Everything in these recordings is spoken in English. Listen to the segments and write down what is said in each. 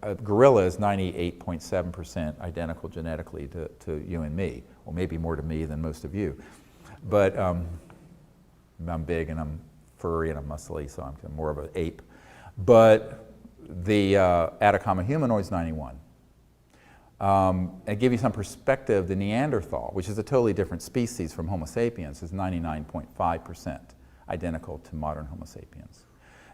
a gorilla is 98.7% identical genetically to you and me. Well, maybe more to me than most of you. But I'm big and I'm furry and I'm muscly, so I'm more of an ape. But the Atacama humanoid is 91. And to give you some perspective, the Neanderthal, which is a totally different species from Homo sapiens, is 99.5% identical to modern Homo sapiens.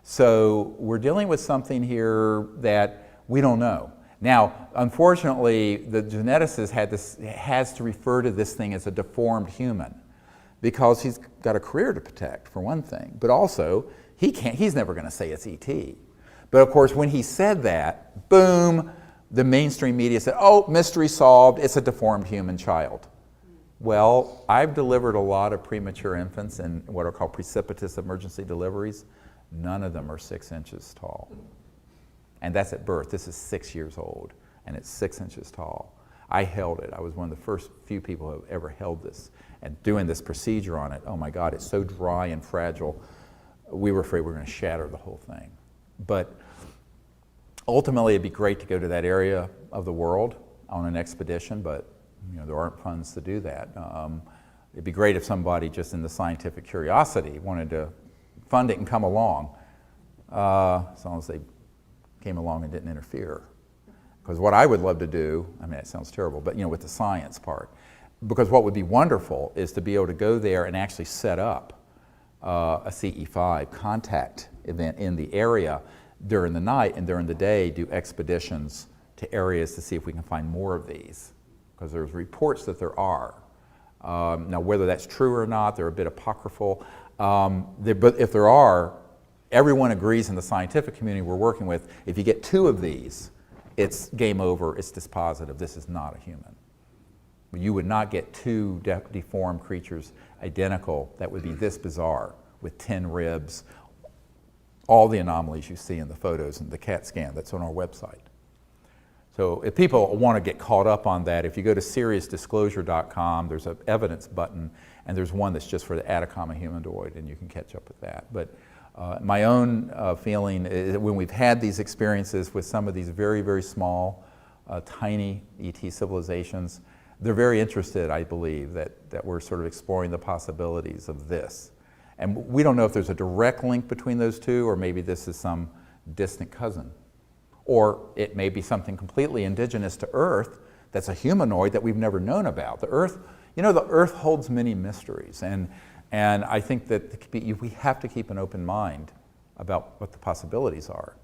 So we're dealing with something here that we don't know. Now, unfortunately, the geneticist has to refer to this thing as a deformed human because he's got a career to protect, for one thing. But also, he's never going to say it's ET. But of course, when he said that, boom, the mainstream media said, oh, mystery solved, it's a deformed human child. Well, I've delivered a lot of premature infants in what are called precipitous emergency deliveries. None of them are 6 inches tall. And that's at birth. This is 6 years old, and it's 6 inches tall. I held it. I was one of the first few people who have ever held this. And doing this procedure on it, oh my God, it's so dry and fragile. We were afraid we were going to shatter the whole thing. But ultimately, it'd be great to go to that area of the world on an expedition, but there aren't funds to do that. It'd be great if somebody just in the scientific curiosity wanted to fund it and come along, as long as they came along and didn't interfere. Because what I would love to do, I mean, it sounds terrible, but with the science part, because what would be wonderful is to be able to go there and actually set up a CE5 contact event in the area during the night, and during the day do expeditions to areas to see if we can find more of these, because there's reports that there are. Now, whether that's true or not, they're a bit apocryphal. But if there are, everyone agrees in the scientific community we're working with, if you get 2 of these, it's game over, it's dispositive, this is not a human. You would not get 2 deformed creatures identical that would be this bizarre, with 10 ribs, all the anomalies you see in the photos and the CAT scan that's on our website. So if people want to get caught up on that, if you go to seriousdisclosure.com, there's an evidence button, and there's one that's just for the Atacama humanoid, and you can catch up with that. But my own feeling is that when we've had these experiences with some of these very, very small, tiny ET civilizations, they're very interested, I believe, that we're sort of exploring the possibilities of this. And we don't know if there's a direct link between those two, or maybe this is some distant cousin. Or it may be something completely indigenous to Earth that's a humanoid that we've never known about. The Earth, the Earth holds many mysteries, and I think that we have to keep an open mind about what the possibilities are.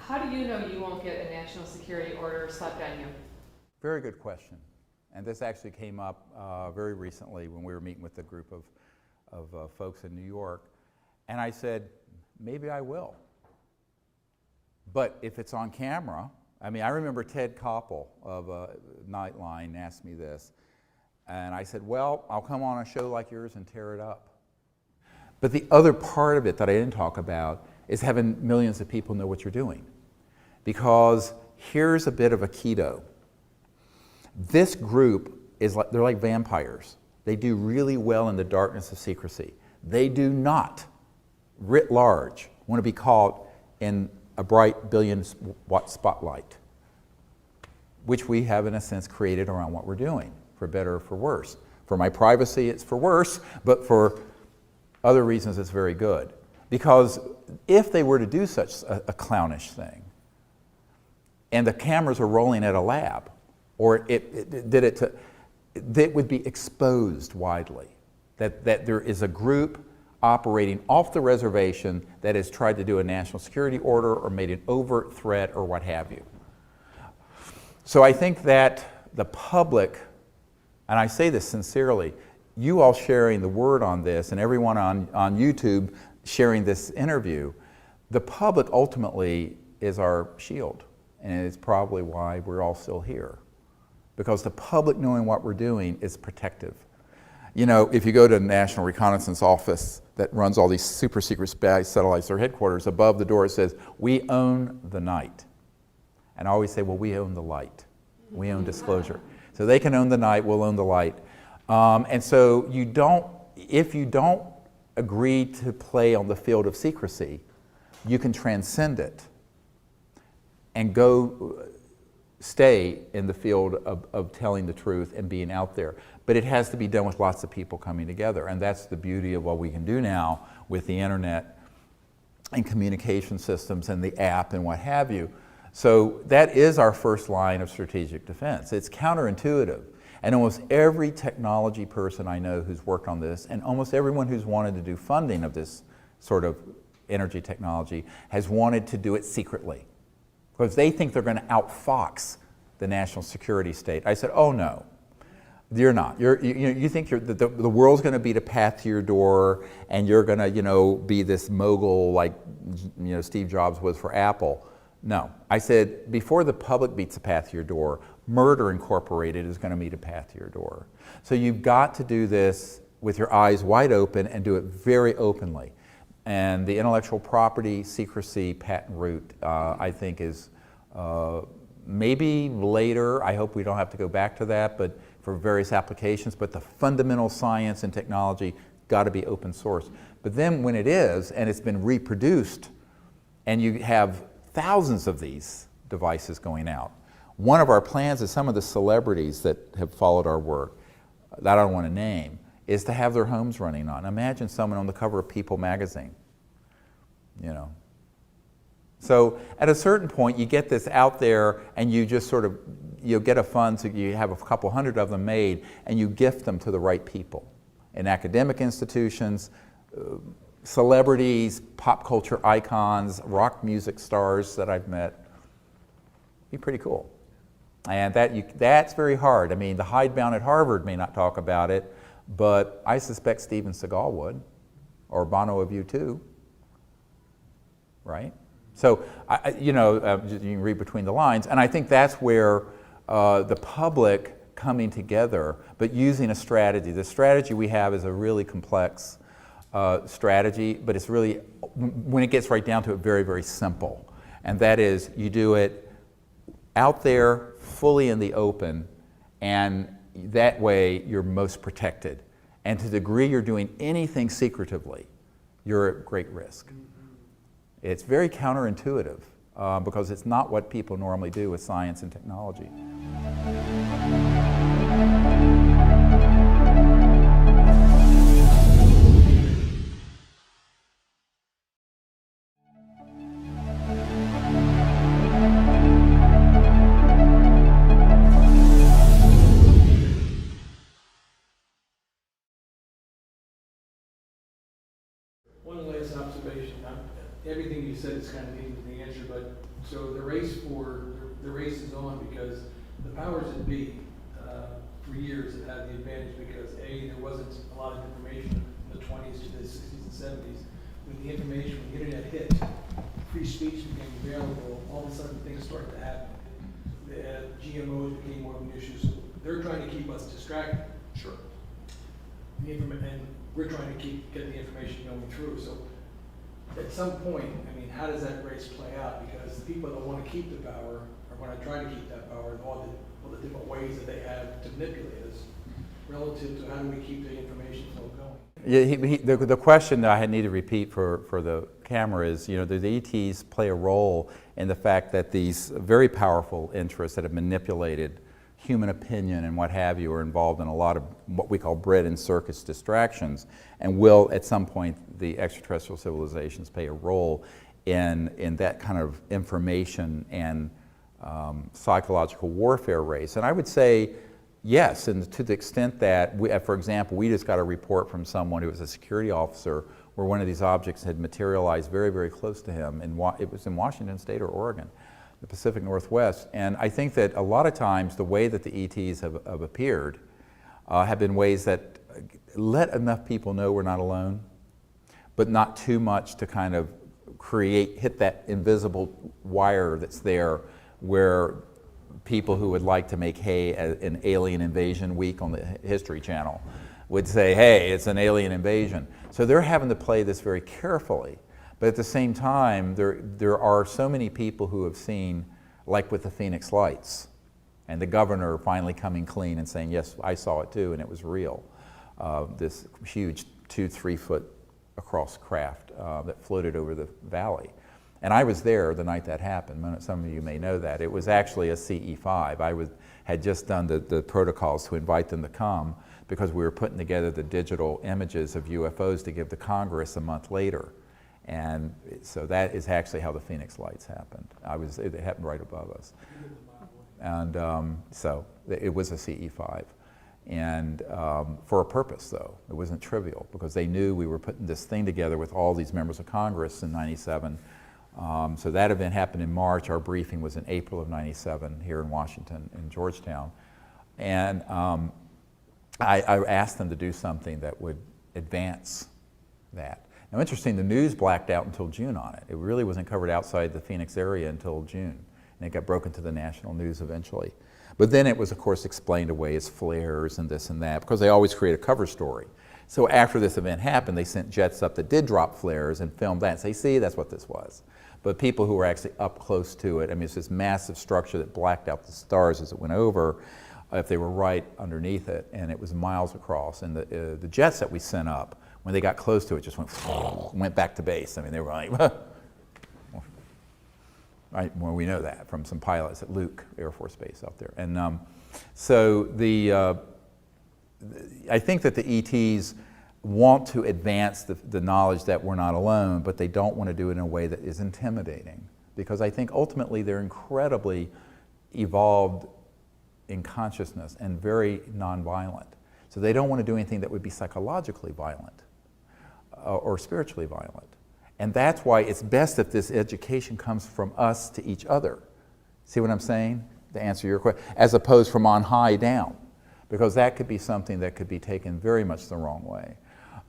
How do you know you won't get a national security order slapped on you? Very good question. And this actually came up very recently when we were meeting with a group of folks in New York. And I said, maybe I will. But if it's on camera, I mean, I remember Ted Koppel of Nightline asked me this. And I said, well, I'll come on a show like yours and tear it up. But the other part of it that I didn't talk about is having millions of people know what you're doing. Because here's a bit of a keto. This group is like, they're like vampires. They do really well in the darkness of secrecy. They do not, writ large, want to be caught in a bright billion-watt spotlight, which we have, in a sense, created around what we're doing, for better or for worse. For my privacy, it's for worse, but for other reasons, it's very good. Because if they were to do such a clownish thing, and the cameras are rolling at a lab, or it would be exposed widely, that there is a group operating off the reservation that has tried to do a national security order or made an overt threat or what have you. So I think that the public, and I say this sincerely, you all sharing the word on this and everyone on YouTube sharing this interview, the public ultimately is our shield. And it's probably why we're all still here. Because the public knowing what we're doing is protective. You know, if you go to the National Reconnaissance Office that runs all these super secret spy satellites, their headquarters, above the door it says, "We own the night." And I always say, well, we own the light. We own disclosure. So they can own the night, we'll own the light. And so if you don't agree to play on the field of secrecy, you can transcend it and stay in the field of telling the truth and being out there. But it has to be done with lots of people coming together, and that's the beauty of what we can do now with the internet and communication systems and the app and what have you. So that is our first line of strategic defense. It's counterintuitive, and almost every technology person I know who's worked on this, and almost everyone who's wanted to do funding of this sort of energy technology has wanted to do it secretly, because they think they're going to outfox the national security state. I said, oh no, you're not. You think the world's going to beat a path to your door, and you're going to be this mogul like Steve Jobs was for Apple. No. I said, before the public beats a path to your door, Murder Incorporated is going to meet a path to your door. So you've got to do this with your eyes wide open and do it very openly. And the intellectual property, secrecy, patent route, I think is maybe later. I hope we don't have to go back to that, but for various applications. But the fundamental science and technology got to be open source. But then when it is, and it's been reproduced, and you have thousands of these devices going out. One of our plans is some of the celebrities that have followed our work, that I don't want to name, is to have their homes running on. Imagine someone on the cover of People magazine, So at a certain point, you get this out there, and you just sort of, get a fund, so you have a couple hundred of them made, and you gift them to the right people in academic institutions, celebrities, pop culture icons, rock music stars that I've met. Be pretty cool. And that's very hard. I mean, the hidebound at Harvard may not talk about it, but I suspect Steven Seagal would, or Bono of U2, right? So, you can read between the lines, and I think that's where the public coming together, but using a strategy. The strategy we have is a really complex strategy, but it's really, when it gets right down to it, very, very simple. And that is, you do it out there, fully in the open, and that way you're most protected. And to the degree you're doing anything secretively, you're at great risk. It's very counterintuitive because it's not what people normally do with science and technology. One last observation. Everything you said is kind of leading to the answer, but so the race is on because the powers that be for years have had the advantage because there wasn't a lot of information in the 20s to the 60s and 70s. When the internet hit, free speech became available. All of a sudden, things started to happen. The GMOs became more of an issue. So they're trying to keep us distracted. Sure. And we're trying to get the information going through. So at some point, how does that race play out? Because the people that want to keep the power are going to try to keep that power in all the different ways that they have to manipulate us relative to how do we keep the information flow going. Yeah, the question that I need to repeat for the camera is, the ETs play a role in the fact that these very powerful interests that have manipulated human opinion and what have you are involved in a lot of what we call bread and circus distractions, and will at some point the extraterrestrial civilizations play a role in that kind of information and psychological warfare race. And I would say yes, and to the extent that, for example, we just got a report from someone who was a security officer where one of these objects had materialized very, very close to him. It was in Washington State or Oregon, the Pacific Northwest. And I think that a lot of times the way that the ETs have appeared have been ways that let enough people know we're not alone, but not too much to kind of hit that invisible wire that's there where people who would like to make hay an alien invasion week on the History Channel would say, hey, it's an alien invasion. So they're having to play this very carefully. But at the same time, there are so many people who have seen, like with the Phoenix Lights, and the governor finally coming clean and saying, yes, I saw it too, and it was real. This huge 2-3 foot across craft that floated over the valley. And I was there the night that happened. Some of you may know that. It was actually a CE5. I had just done the protocols to invite them to come because we were putting together the digital images of UFOs to give to Congress a month later. And so that is actually how the Phoenix Lights happened. It happened right above us. And so it was a CE5. And for a purpose, though. It wasn't trivial, because they knew we were putting this thing together with all these members of Congress in '97. So that event happened in March. Our briefing was in April of '97 here in Washington, in Georgetown. And I asked them to do something that would advance that. Now, interesting, the news blacked out until June on it. It really wasn't covered outside the Phoenix area until June. And it got broken to the national news eventually. But then it was, of course, explained away as flares and this and that, because they always create a cover story. So after this event happened, they sent jets up that did drop flares and filmed that and say, see, that's what this was. But people who were actually up close to it, I mean, it's this massive structure that blacked out the stars as it went over, if they were right underneath it, and it was miles across. And the jets that we sent up, when they got close to it, just went back to base. I mean, they were like, right? Well, we know that from some pilots at Luke Air Force Base out there. And so I think that the ETs want to advance the knowledge that we're not alone, but they don't want to do it in a way that is intimidating. Because I think ultimately they're incredibly evolved in consciousness and very nonviolent. So they don't want to do anything that would be psychologically violent or spiritually violent. And that's why it's best if this education comes from us to each other. See what I'm saying? To answer your question, as opposed from on high down, because that could be something that could be taken very much the wrong way.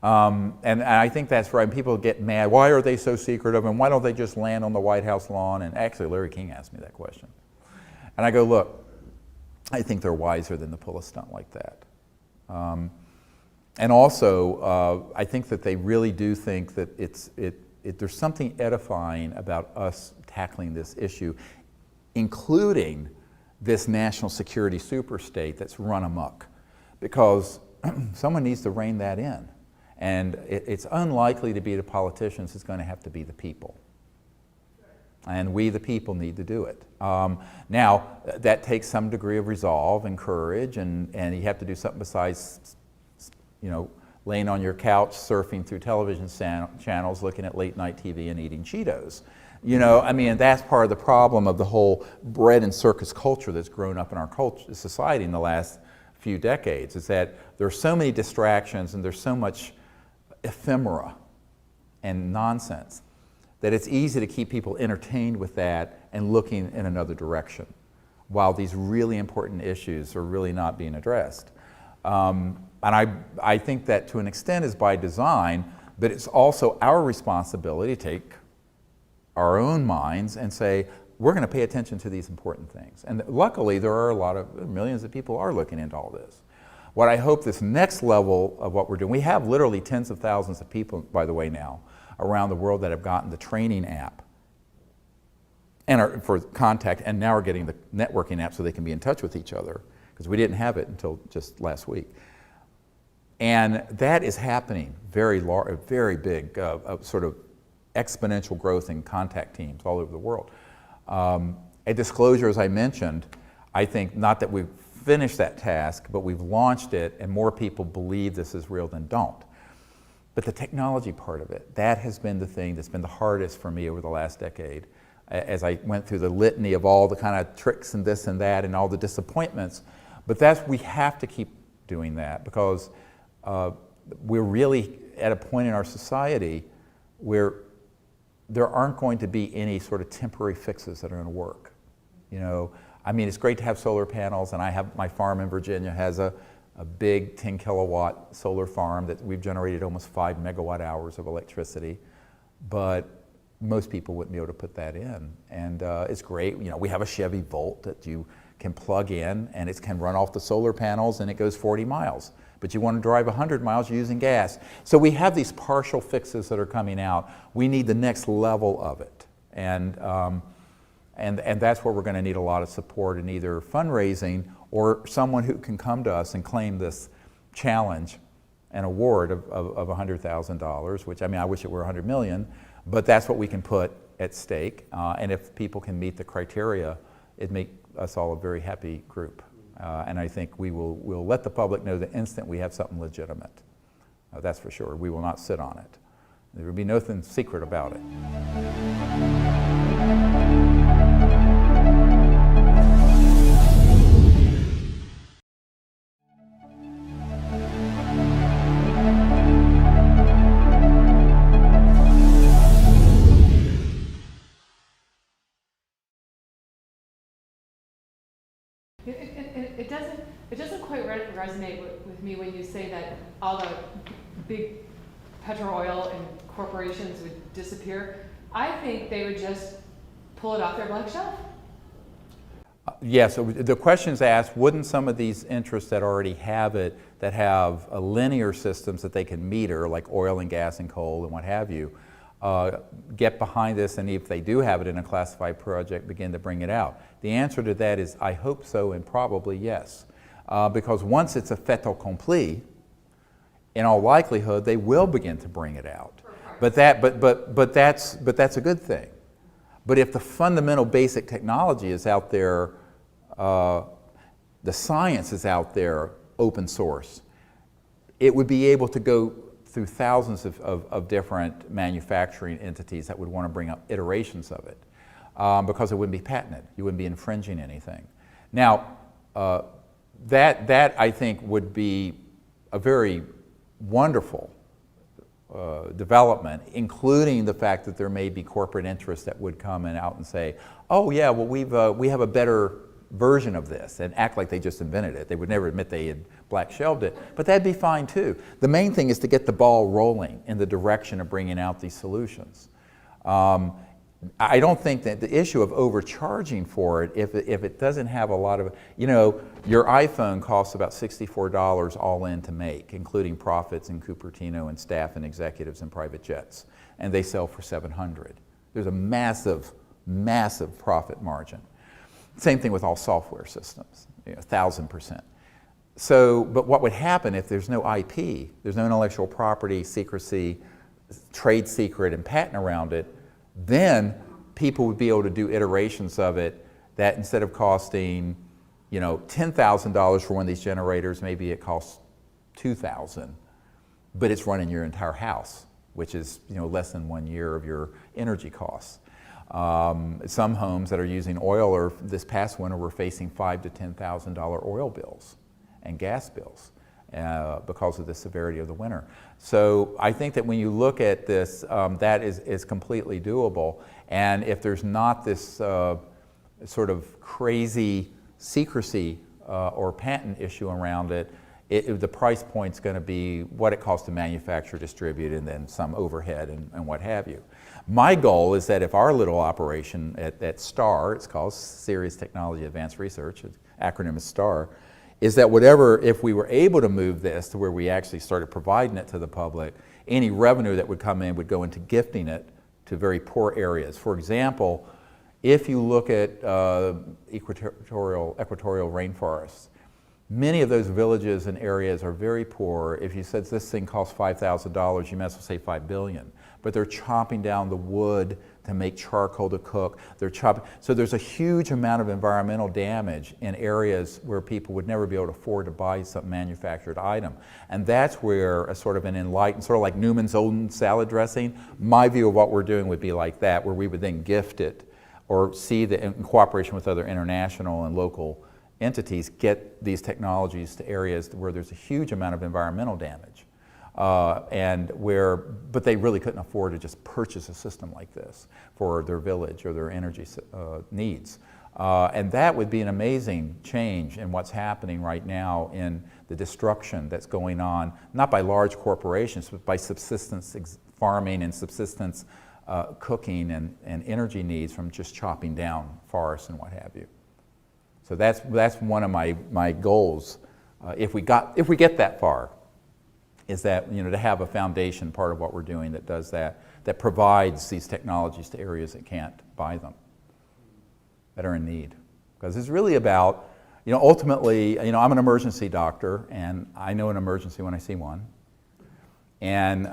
And I think that's right. People get mad. Why are they so secretive? And why don't they just land on the White House lawn? And actually, Larry King asked me that question. And I go, look, I think they're wiser than to pull a stunt like that. And also, I think that they really do think that there's something edifying about us tackling this issue, including this national security superstate that's run amok, because someone needs to rein that in. And it's unlikely to be the politicians, it's going to have to be the people. And we, the people, need to do it. Now, that takes some degree of resolve and courage, and you have to do something besides, laying on your couch, surfing through television channels, looking at late night TV and eating Cheetos. I mean, that's part of the problem of the whole bread and circus culture that's grown up in our society in the last few decades, is that there are so many distractions and there's so much ephemera and nonsense that it's easy to keep people entertained with that and looking in another direction, while these really important issues are really not being addressed. And I think that to an extent is by design, but it's also our responsibility to take our own minds and say, we're going to pay attention to these important things. And luckily, there are millions of people are looking into all this. What I hope this next level of what we're doing, we have literally tens of thousands of people, by the way, now, around the world that have gotten the training app and for contact, and now are getting the networking app so they can be in touch with each other, because we didn't have it until just last week. And that is happening very large, very big, sort of exponential growth in contact teams all over the world. A disclosure, as I mentioned, I think not that we've finished that task, but we've launched it, and more people believe this is real than don't. But the technology part of it, that has been the thing that's been the hardest for me over the last decade, as I went through the litany of all the kind of tricks and this and that and all the disappointments. But we have to keep doing that, because we're really at a point in our society where there aren't going to be any sort of temporary fixes that are going to work. I mean, it's great to have solar panels, and my farm in Virginia has a big 10 kilowatt solar farm that we've generated almost 5 megawatt hours of electricity, but most people wouldn't be able to put that in. And it's great. We have a Chevy Volt that you can plug in, and it can run off the solar panels, and it goes 40 miles. But you want to drive 100 miles, you're using gas. So we have these partial fixes that are coming out. We need the next level of it. And that's where we're going to need a lot of support in either fundraising or someone who can come to us and claim this challenge, an award of $100,000, which, I mean, I wish it were $100 million, but that's what we can put at stake. And if people can meet the criteria, it'd make us all a very happy group. And I think we'll let the public know the instant we have something legitimate. That's for sure. We will not sit on it. There will be nothing secret about it. It doesn't quite resonate with me when you say that all the big petro oil and corporations would disappear. I think they would just pull it off their black shelf. Yeah, so the question is asked, wouldn't some of these interests that already have it, that have linear systems that they can meter, like oil and gas and coal and what have you, get behind this, and if they do have it in a classified project, begin to bring it out? The answer to that is I hope so, and probably yes. Because once it's a fait accompli, in all likelihood, they will begin to bring it out. But that's a good thing. But if the fundamental basic technology is out there, the science is out there, open source, it would be able to go through thousands of different manufacturing entities that would want to bring up iterations of it, because it wouldn't be patented. You wouldn't be infringing anything. Now, that I think would be a very wonderful development, including the fact that there may be corporate interests that would come out and say, oh yeah, well we have a better version of this, and act like they just invented it. They would never admit they had black shelved it, but that'd be fine too. The main thing is to get the ball rolling in the direction of bringing out these solutions. I don't think that the issue of overcharging for it, if it doesn't have a lot of, you know, your iPhone costs about $64 all in to make, including profits in Cupertino and staff and executives and private jets, and they sell for $700. There's a massive, massive profit margin. Same thing with all software systems, 1,000%. So, but what would happen if there's no IP, there's no intellectual property, secrecy, trade secret, and patent around it? Then people would be able to do iterations of it that instead of costing, $10,000 for one of these generators, maybe it costs $2,000, but it's running your entire house, which is less than 1 year of your energy costs. Some homes that are using oil, or this past winter, were facing $5,000 to $10,000 oil bills and gas bills because of the severity of the winter. So I think that when you look at this, that is completely doable. And if there's not this sort of crazy secrecy or patent issue around it, the price point's going to be what it costs to manufacture, distribute, and then some overhead and what have you. My goal is that if our little operation at STAR, it's called Serious Technology Advanced Research, acronym is STAR, is that if we were able to move this to where we actually started providing it to the public, any revenue that would come in would go into gifting it to very poor areas. For example, if you look at equatorial rainforests, many of those villages and areas are very poor. If you said this thing costs $5,000, you might as well say $5 billion. But they're chopping down the wood to make charcoal to cook. So there's a huge amount of environmental damage in areas where people would never be able to afford to buy some manufactured item. And that's where a sort of an enlightened, sort of like Newman's own salad dressing, my view of what we're doing would be like that, where we would then gift it or see that in cooperation with other international and local entities, get these technologies to areas where there's a huge amount of environmental damage. But they really couldn't afford to just purchase a system like this for their village or their energy needs. And that would be an amazing change in what's happening right now in the destruction that's going on, not by large corporations, but by subsistence farming and subsistence cooking and energy needs from just chopping down forests and what have you. So that's one of my goals if we get that far, is that, to have a foundation part of what we're doing that does that provides these technologies to areas that can't buy them, that are in need. Because it's really about, ultimately, I'm an emergency doctor, and I know an emergency when I see one. And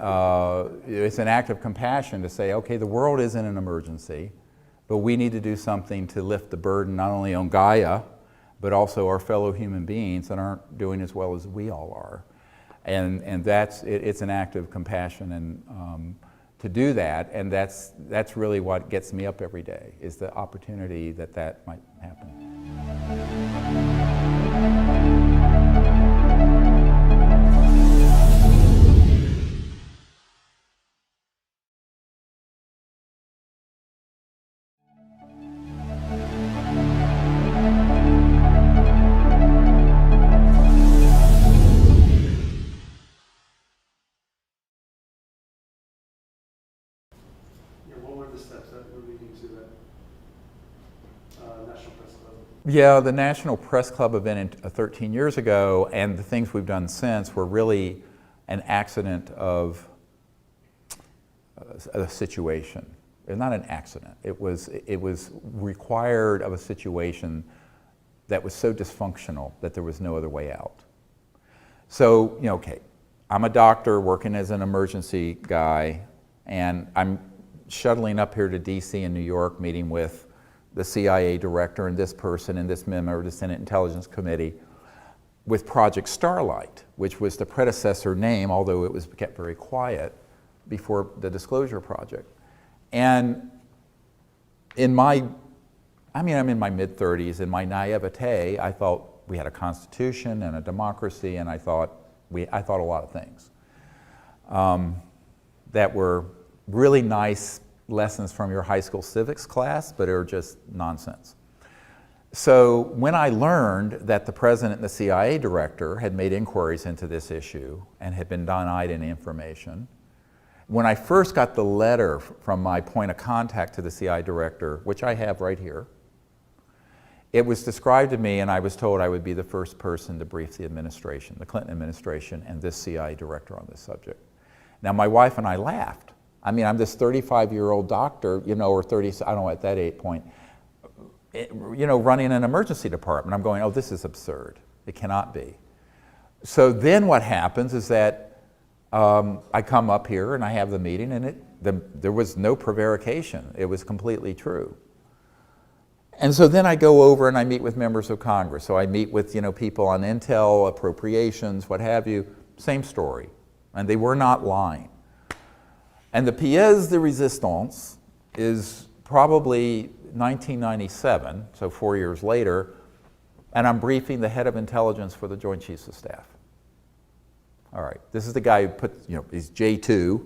it's an act of compassion to say, okay, the world is in an emergency, but we need to do something to lift the burden not only on Gaia, but also our fellow human beings that aren't doing as well as we all are. And it's an act of compassion and to do that, and that's really what gets me up every day, is the opportunity that might happen. What were the steps that were leading to that National Press Club? Yeah, the National Press Club event 13 years ago, and the things we've done since were really an accident of a situation. It's not an accident. It was required of a situation that was so dysfunctional that there was no other way out. So, okay, I'm a doctor working as an emergency guy, and I'm shuttling up here to DC and New York, meeting with the CIA director and this person and this member of the Senate Intelligence Committee with Project Starlight, which was the predecessor name, although it was kept very quiet before the Disclosure Project. And I'm in my mid-30s. In my naivete, I thought we had a constitution and a democracy, and I thought a lot of things that were really nice lessons from your high school civics class, but are just nonsense. So when I learned that the president and the CIA director had made inquiries into this issue and had been denied any information, when I first got the letter from my point of contact to the CIA director, which I have right here, it was described to me, and I was told I would be the first person to brief the administration, the Clinton administration, and this CIA director on this subject. Now, my wife and I laughed. I'm this 35-year-old doctor, or 30, I don't know, at that point, running an emergency department. I'm going, oh, this is absurd. It cannot be. So then what happens is that I come up here and I have the meeting, and there was no prevarication. It was completely true. And so then I go over and I meet with members of Congress. So I meet with people on intel, appropriations, what have you. Same story. And they were not lying. And the pièce de résistance is probably 1997, so 4 years later, and I'm briefing the head of intelligence for the Joint Chiefs of Staff. All right, this is the guy who put, he's J2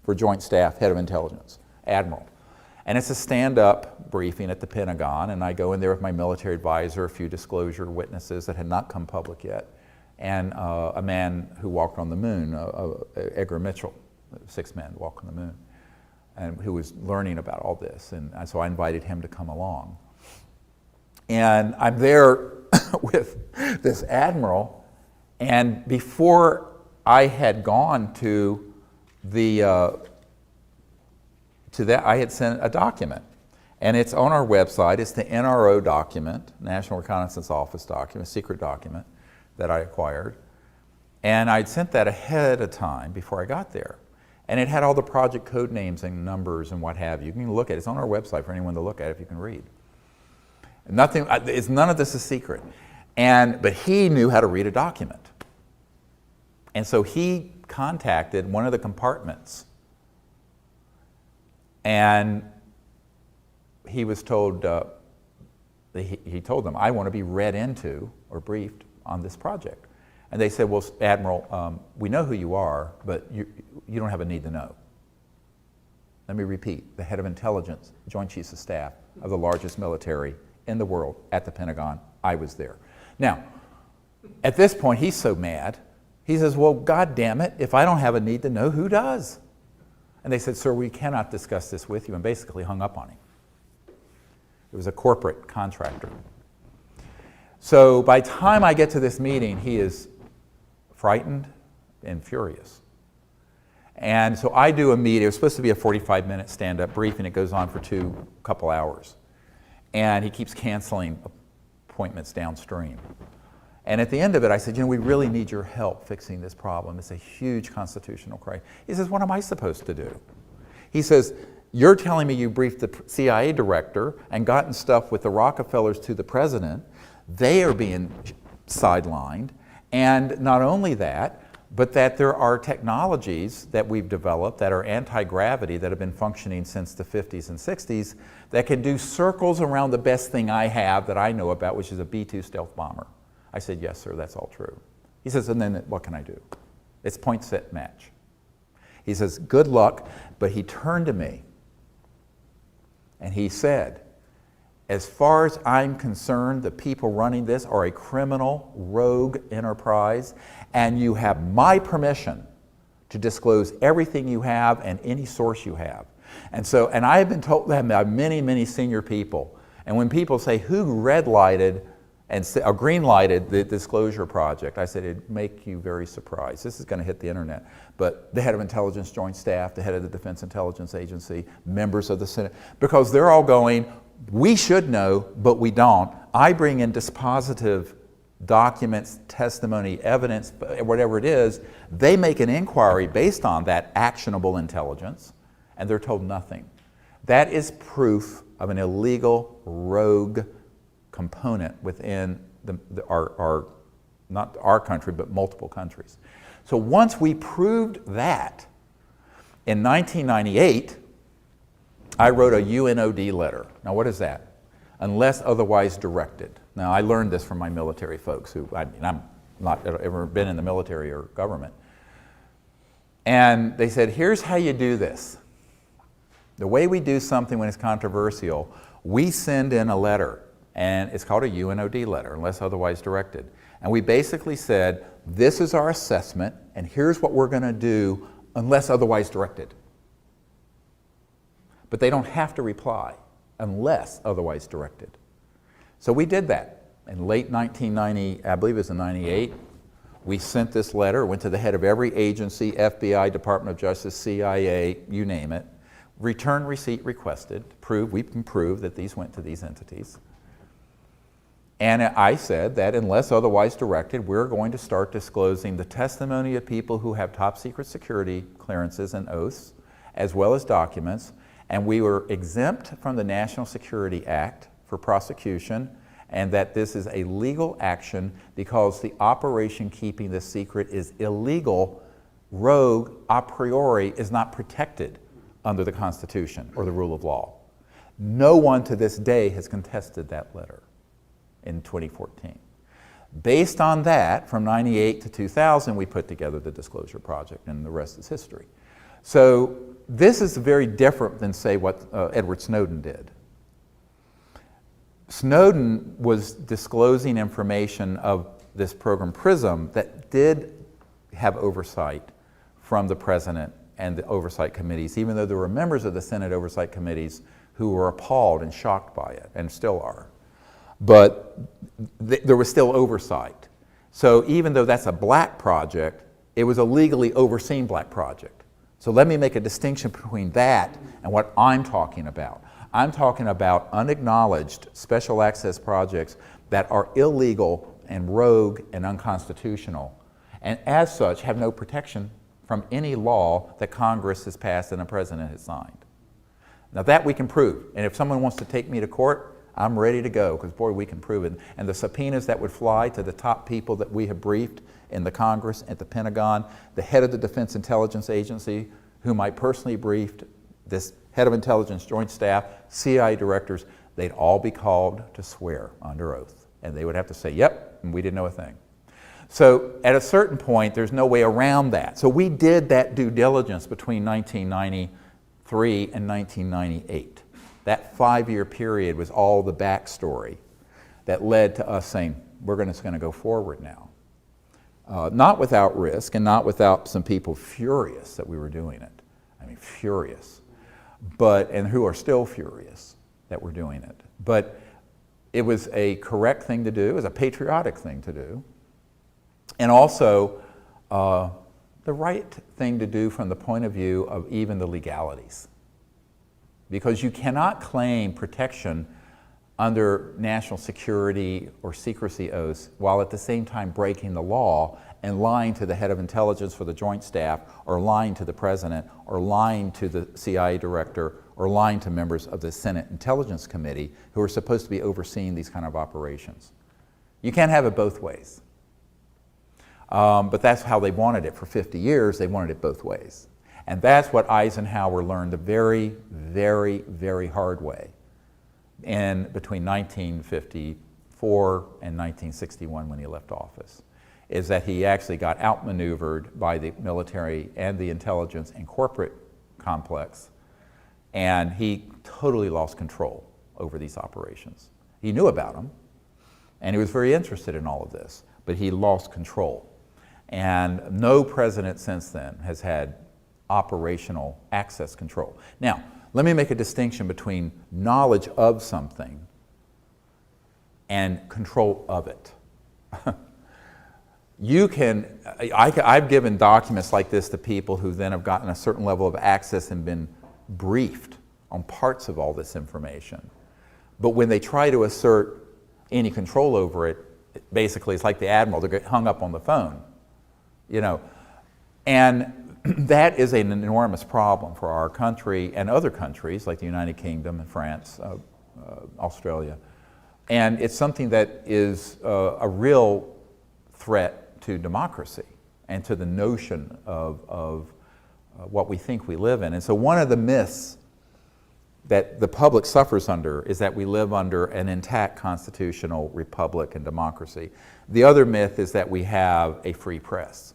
for Joint Staff, head of intelligence, admiral. And it's a stand-up briefing at the Pentagon, and I go in there with my military advisor, a few disclosure witnesses that had not come public yet, and a man who walked on the moon, Edgar Mitchell. 6 men walk on the moon, and who was learning about all this. And so I invited him to come along. And I'm there with this admiral, and before I had gone to that, I had sent a document. And it's on our website. It's the NRO document, National Reconnaissance Office document, a secret document that I acquired. And I'd sent that ahead of time before I got there. And it had all the project code names and numbers and what have you. You can look at it. It's on our website for anyone to look at if you can read. None of this is secret. But he knew how to read a document. And so he contacted one of the compartments. And he was told, he told them, I want to be read into or briefed on this project. And they said, well, Admiral, we know who you are, but you don't have a need to know. Let me repeat, the head of intelligence, Joint Chiefs of Staff of the largest military in the world at the Pentagon. I was there. Now, at this point, he's so mad. He says, well, God damn it, if I don't have a need to know, who does? And they said, sir, we cannot discuss this with you, and basically hung up on him. It was a corporate contractor. So by the time I get to this meeting, he is frightened and furious. And so I do a meeting. It was supposed to be a 45-minute stand-up briefing. It goes on for a couple hours. And he keeps canceling appointments downstream. And at the end of it, I said, we really need your help fixing this problem. It's a huge constitutional crisis. He says, what am I supposed to do? He says, you're telling me you briefed the CIA director and gotten stuff with the Rockefellers to the president. They are being sidelined. And not only that, but that there are technologies that we've developed that are anti-gravity that have been functioning since the 50s and 60s that can do circles around the best thing I have that I know about, which is a B-2 stealth bomber. I said, yes, sir, that's all true. He says, and then what can I do? It's point, set, match. He says, good luck, but he turned to me and he said, as far as I'm concerned, the people running this are a criminal, rogue enterprise, and you have my permission to disclose everything you have and any source you have. And I have been told that by many, many senior people. And when people say, who red-lighted or green-lighted the disclosure project, I said, it'd make you very surprised. This is going to hit the internet. But the head of Intelligence Joint Staff, the head of the Defense Intelligence Agency, members of the Senate, because they're all going, we should know, but we don't. I bring in dispositive documents, testimony, evidence, whatever it is. They make an inquiry based on that actionable intelligence, and they're told nothing. That is proof of an illegal, rogue component within not our country, but multiple countries. So once we proved that, in 1998, I wrote a UNOD letter. Now what is that? Unless otherwise directed. Now I learned this from my military folks I'm not ever been in the military or government. And they said, here's how you do this. The way we do something when it's controversial, we send in a letter, and it's called a UNOD letter, unless otherwise directed. And we basically said, this is our assessment, and here's what we're going to do unless otherwise directed. But they don't have to reply unless otherwise directed. So we did that. In late 1990, I believe it was in 98, we sent this letter, went to the head of every agency, FBI, Department of Justice, CIA, you name it. Return receipt requested, we can prove that these went to these entities. And I said that unless otherwise directed, we're going to start disclosing the testimony of people who have top secret security clearances and oaths, as well as documents. And we were exempt from the National Security Act for prosecution, and that this is a legal action because the operation keeping this secret is illegal. Rogue, a priori, is not protected under the Constitution or the rule of law. No one to this day has contested that letter in 2014. Based on that, from 98 to 2000, we put together the Disclosure Project, and the rest is history. So this is very different than, say, what Edward Snowden did. Snowden was disclosing information of this program PRISM that did have oversight from the president and the oversight committees, even though there were members of the Senate oversight committees who were appalled and shocked by it, and still are. But there was still oversight. So even though that's a black project, it was a legally overseen black project. So let me make a distinction between that and what I'm talking about. I'm talking about unacknowledged special access projects that are illegal and rogue and unconstitutional, and as such have no protection from any law that Congress has passed and the president has signed. Now that we can prove, and if someone wants to take me to court, I'm ready to go, because boy, we can prove it. And the subpoenas that would fly to the top people that we have briefed in the Congress, at the Pentagon, the head of the Defense Intelligence Agency, whom I personally briefed, this head of Intelligence Joint Staff, CIA directors, they'd all be called to swear under oath. And they would have to say, yep, and we didn't know a thing. So at a certain point, there's no way around that. So we did that due diligence between 1993 and 1998. That 5-year period was all the backstory that led to us saying, we're just going to go forward now. Not without risk, and not without some people furious that we were doing it. I mean, furious. And who are still furious that we're doing it. But It was a correct thing to do, it was a patriotic thing to do, and also the right thing to do from the point of view of even the legalities. Because you cannot claim protection under national security or secrecy oaths while at the same time breaking the law and lying to the head of intelligence for the Joint Staff, or lying to the president, or lying to the CIA director, or lying to members of the Senate Intelligence Committee who are supposed to be overseeing these kind of operations. You can't have it both ways. But that's how they wanted it for 50 years. They wanted it both ways. And that's what Eisenhower learned the very, very, very hard way between 1954 and 1961 when he left office, is that he actually got outmaneuvered by the military and the intelligence and corporate complex, and he totally lost control over these operations. He knew about them, and he was very interested in all of this, but he lost control. And no president since then has had operational access control. Now, let me make a distinction between knowledge of something and control of it. I've given documents like this to people who then have gotten a certain level of access and been briefed on parts of all this information. But when they try to assert any control over it, basically it's like the admiral, they get hung up on the phone. And that is an enormous problem for our country and other countries like the United Kingdom and France, Australia. And it's something that is a real threat to democracy and to the notion of what we think we live in. And so one of the myths that the public suffers under is that we live under an intact constitutional republic and democracy. The other myth is that we have a free press.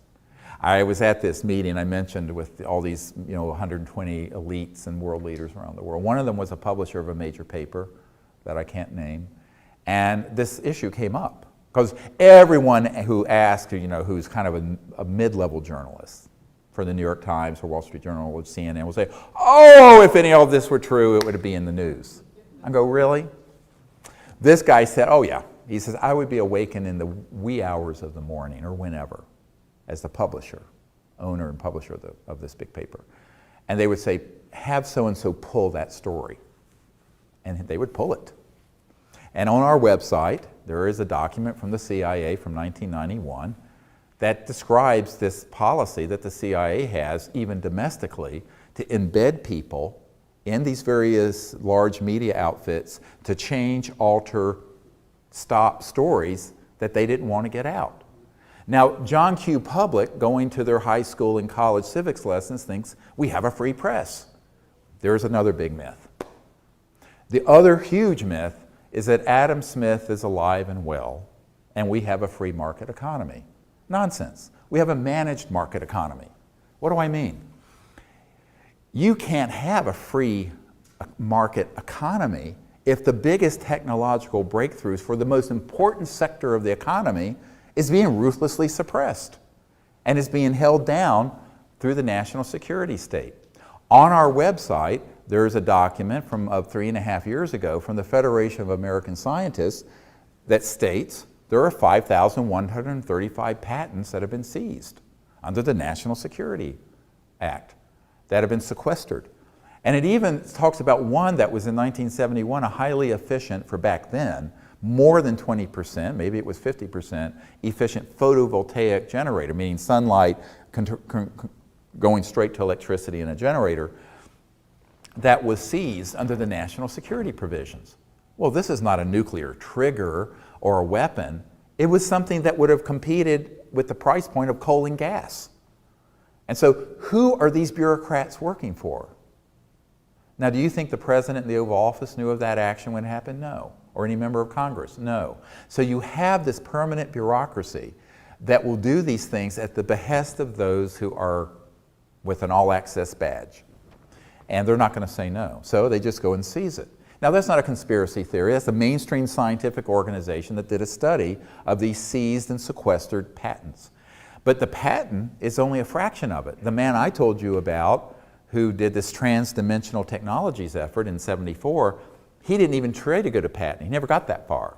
I was at this meeting I mentioned with all these 120 elites and world leaders around the world. One of them was a publisher of a major paper that I can't name, and this issue came up because everyone who asked, who's kind of a mid-level journalist for the New York Times or Wall Street Journal or CNN will say, oh, if any of this were true, it would be in the news. I go, really? This guy said, oh yeah. He says, I would be awakened in the wee hours of the morning or whenever as the publisher, owner and publisher of this big paper. And they would say, have so-and-so pull that story. And they would pull it. And on our website, there is a document from the CIA from 1991 that describes this policy that the CIA has, even domestically, to embed people in these various large media outfits to change, alter, stop stories that they didn't want to get out. Now, John Q. Public, going to their high school and college civics lessons, thinks we have a free press. There's another big myth. The other huge myth is that Adam Smith is alive and well, and we have a free market economy. Nonsense. We have a managed market economy. What do I mean? You can't have a free market economy if the biggest technological breakthroughs for the most important sector of the economy is being ruthlessly suppressed and is being held down through the national security state. On our website, there is a document from 3.5 years ago from the Federation of American Scientists that states there are 5,135 patents that have been seized under the National Security Act that have been sequestered. And it even talks about one that was in 1971, a highly efficient, for back then, more than 20%, maybe it was 50%, efficient photovoltaic generator, meaning sunlight going straight to electricity in a generator, that was seized under the national security provisions. Well, this is not a nuclear trigger or a weapon. It was something that would have competed with the price point of coal and gas. And so who are these bureaucrats working for? Now, do you think the president in the Oval Office knew of that action when it happened? No. Or any member of Congress? No. So you have this permanent bureaucracy that will do these things at the behest of those who are with an all-access badge. And they're not going to say no. So they just go and seize it. Now, that's not a conspiracy theory. That's a mainstream scientific organization that did a study of these seized and sequestered patents. But the patent is only a fraction of it. The man I told you about who did this transdimensional technologies effort in '74, He didn't even try to go to patent. He never got that far.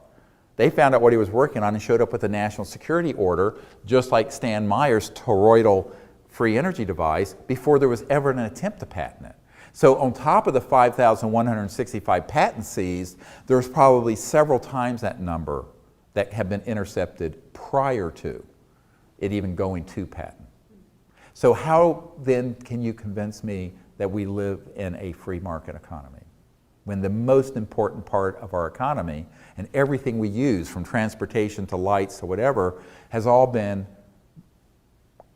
They found out what he was working on and showed up with a national security order, just like Stan Meyer's toroidal free energy device, before there was ever an attempt to patent it. So on top of the 5,165 patents seized, there's probably several times that number that have been intercepted prior to it even going to patent. So how then can you convince me that we live in a free market economy, when the most important part of our economy and everything we use, from transportation to lights to whatever, has all been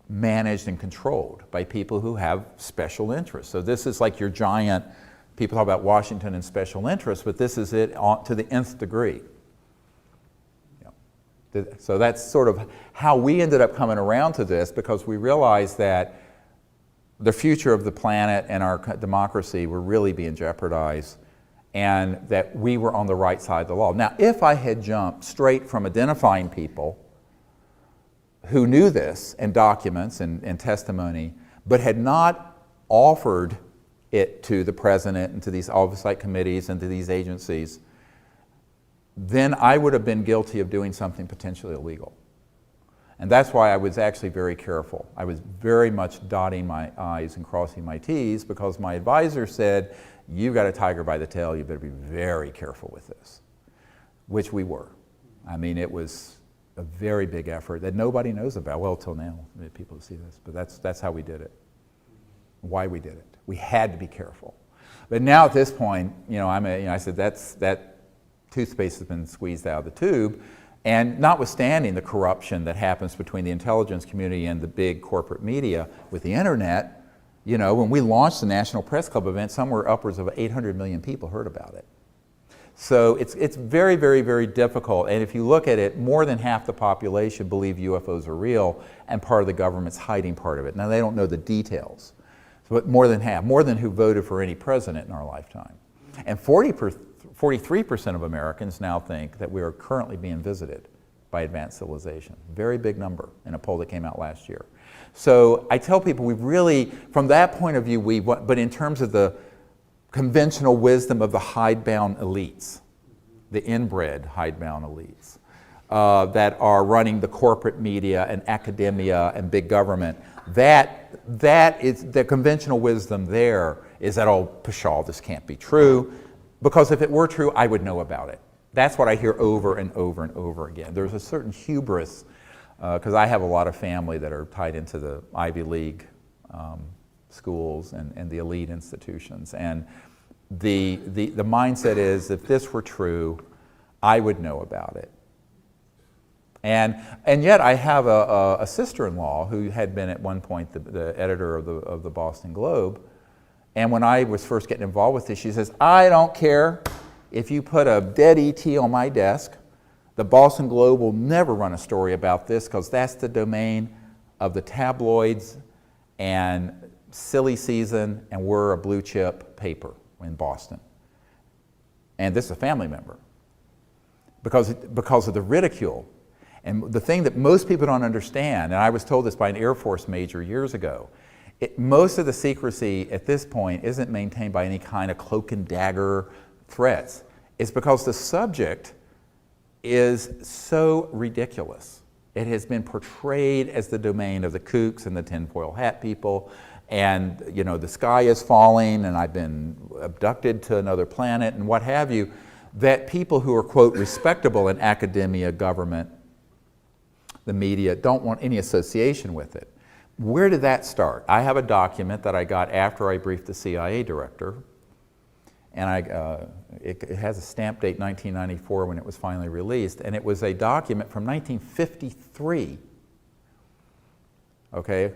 managed and controlled by people who have special interests? So this is like your giant, people talk about Washington and special interests, but this is it to the nth degree. So that's sort of how we ended up coming around to this, because we realized that the future of the planet and our democracy were really being jeopardized, and that we were on the right side of the law. Now, if I had jumped straight from identifying people who knew this and documents and testimony, but had not offered it to the president and to these oversight committees and to these agencies, then I would have been guilty of doing something potentially illegal. And that's why I was actually very careful. I was very much dotting my I's and crossing my T's, because my advisor said, you've got a tiger by the tail, you better be very careful with this, which we were. I mean, it was a very big effort that nobody knows about, well, till now, people see this, but that's how we did it, why we did it. We had to be careful. But now at this point, I said that toothpaste has been squeezed out of the tube, and notwithstanding the corruption that happens between the intelligence community and the big corporate media with the internet, when we launched the National Press Club event, somewhere upwards of 800 million people heard about it. So it's very, very, very difficult, and if you look at it, more than half the population believe UFOs are real, and part of the government's hiding part of it. Now, they don't know the details, but more than half, more than who voted for any president in our lifetime. And 43% of Americans now think that we are currently being visited by advanced civilization. Very big number in a poll that came out last year. So I tell people, we really, from that point of view, but in terms of the conventional wisdom of the hidebound elites, the inbred hidebound elites, that are running the corporate media and academia and big government, that is the conventional wisdom there is that, oh, pshaw, this can't be true. Because if it were true, I would know about it. That's what I hear over and over and over again. There's a certain hubris, because I have a lot of family that are tied into the Ivy League schools and the elite institutions. And the mindset is, if this were true, I would know about it. And yet I have a sister-in-law who had been at one point the editor of the Boston Globe. And when I was first getting involved with this, she says, I don't care if you put a dead ET on my desk, the Boston Globe will never run a story about this, because that's the domain of the tabloids and silly season, and we're a blue chip paper in Boston. And this is a family member, because of the ridicule. And the thing that most people don't understand, and I was told this by an Air Force major years ago, most of the secrecy at this point isn't maintained by any kind of cloak and dagger threats. It's because the subject is so ridiculous. It has been portrayed as the domain of the kooks and the tinfoil hat people, and the sky is falling, and I've been abducted to another planet, and what have you, that people who are, quote, respectable in academia, government, the media, don't want any association with it. Where did that start? I have a document that I got after I briefed the CIA director, and it has a stamp date 1994 when it was finally released, and it was a document from 1953, okay,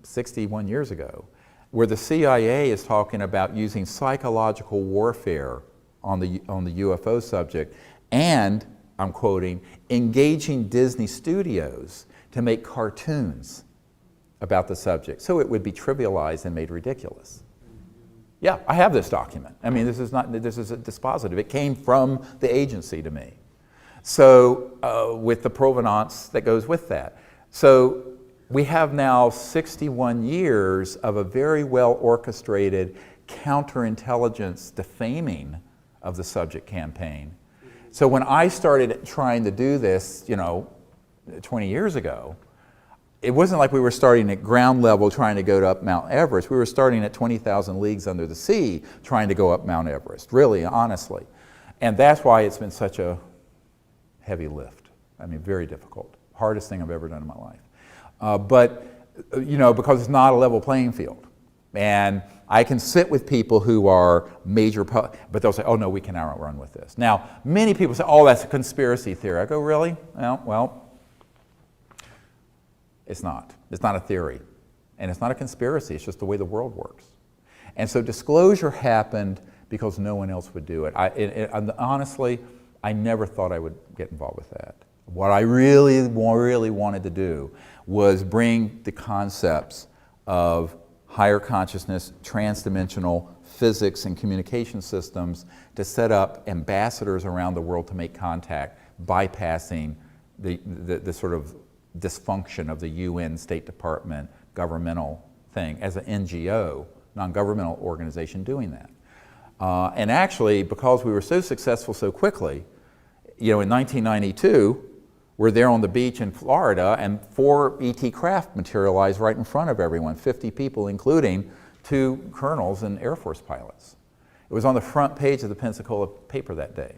61 years ago, where the CIA is talking about using psychological warfare on the UFO subject, and, I'm quoting, engaging Disney Studios to make cartoons about the subject, so it would be trivialized and made ridiculous. Yeah, I have this document. I mean, this is a dispositive. It came from the agency to me. So with the provenance that goes with that. So we have now 61 years of a very well orchestrated counterintelligence defaming of the subject campaign. So when I started trying to do this, 20 years ago, it wasn't like we were starting at ground level trying to go up Mount Everest. We were starting at 20,000 leagues under the sea trying to go up Mount Everest, really, honestly. And that's why it's been such a heavy lift. I mean, very difficult. Hardest thing I've ever done in my life. Because it's not a level playing field. And I can sit with people who are major, but they'll say, oh no, we can outrun with this. Now, many people say, oh, that's a conspiracy theory. I go, really? Well, it's not. It's not a theory. And it's not a conspiracy. It's just the way the world works. And so disclosure happened because no one else would do it. Honestly, I never thought I would get involved with that. What I really wanted to do was bring the concepts of higher consciousness, transdimensional physics and communication systems to set up ambassadors around the world to make contact, bypassing the sort of dysfunction of the UN, State Department, governmental thing as an NGO, non-governmental organization doing that. And actually, because we were so successful so quickly, in 1992, we're there on the beach in Florida, and 4 ET craft materialized right in front of everyone, 50 people, including 2 colonels and Air Force pilots. It was on the front page of the Pensacola paper that day.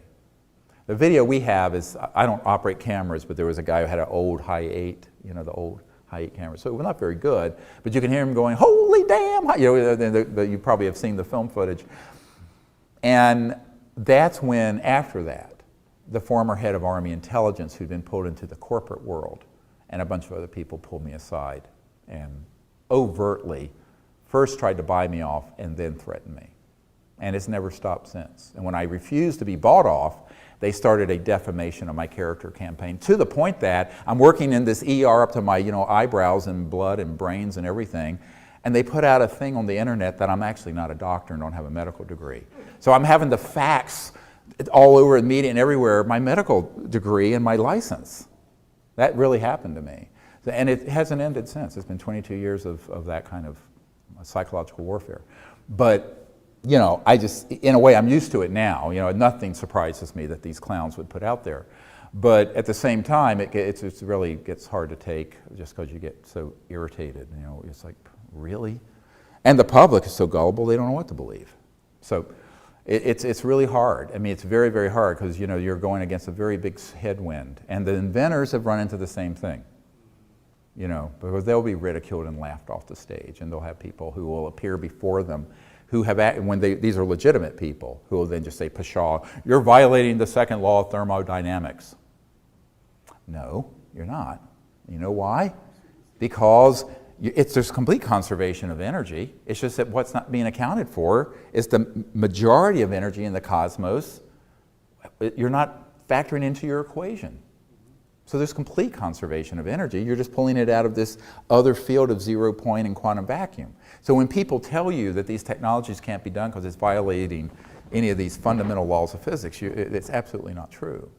The video we have is, I don't operate cameras, but there was a guy who had an old High 8, the old High 8 camera. So it was not very good, but you can hear him going, holy damn! You probably have seen the film footage. And that's when, after that, the former head of Army intelligence, who'd been pulled into the corporate world, and a bunch of other people pulled me aside and overtly first tried to buy me off and then threatened me. And it's never stopped since. And when I refused to be bought off, they started a defamation of my character campaign, to the point that I'm working in this ER up to my eyebrows and blood and brains and everything, and they put out a thing on the internet that I'm actually not a doctor and don't have a medical degree. So I'm having to fax all over the media and everywhere my medical degree and my license. That really happened to me. And it hasn't ended since. It's been 22 years of that kind of psychological warfare. But, I just, in a way, I'm used to it now. Nothing surprises me that these clowns would put out there. But at the same time, it really gets hard to take just because you get so irritated. It's like, really? And the public is so gullible, they don't know what to believe. So it's really hard. I mean, it's very, very hard because, you're going against a very big headwind. And the inventors have run into the same thing, because they'll be ridiculed and laughed off the stage. And they'll have people who will appear before them who have, these are legitimate people, who will then just say, pshaw, you're violating the second law of thermodynamics. No, you're not. You know why? Because there's complete conservation of energy. It's just that what's not being accounted for is the majority of energy in the cosmos. You're not factoring into your equation. So there's complete conservation of energy. You're just pulling it out of this other field of 0 point and quantum vacuum. So when people tell you that these technologies can't be done because it's violating any of these fundamental laws of physics, it's absolutely not true.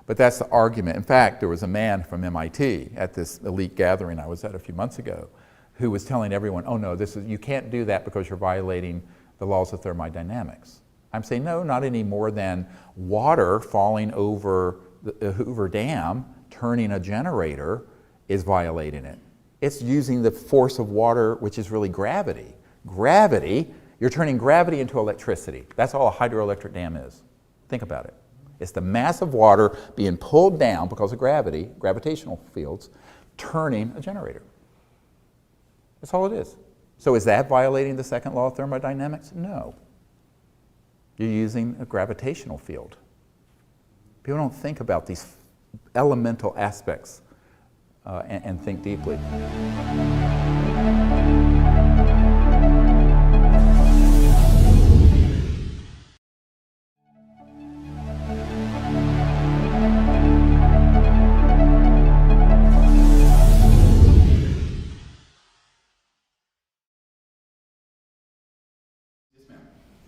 But that's the argument. In fact, there was a man from MIT at this elite gathering I was at a few months ago who was telling everyone, oh no, you can't do that because you're violating the laws of thermodynamics. I'm saying, no, not any more than water falling over the Hoover Dam, turning a generator, is violating it. It's using the force of water, which is really gravity. Gravity, you're turning gravity into electricity. That's all a hydroelectric dam is. Think about it. It's the mass of water being pulled down because of gravity, gravitational fields, turning a generator. That's all it is. So is that violating the second law of thermodynamics? No. You're using a gravitational field. People don't think about these elemental aspects and think deeply.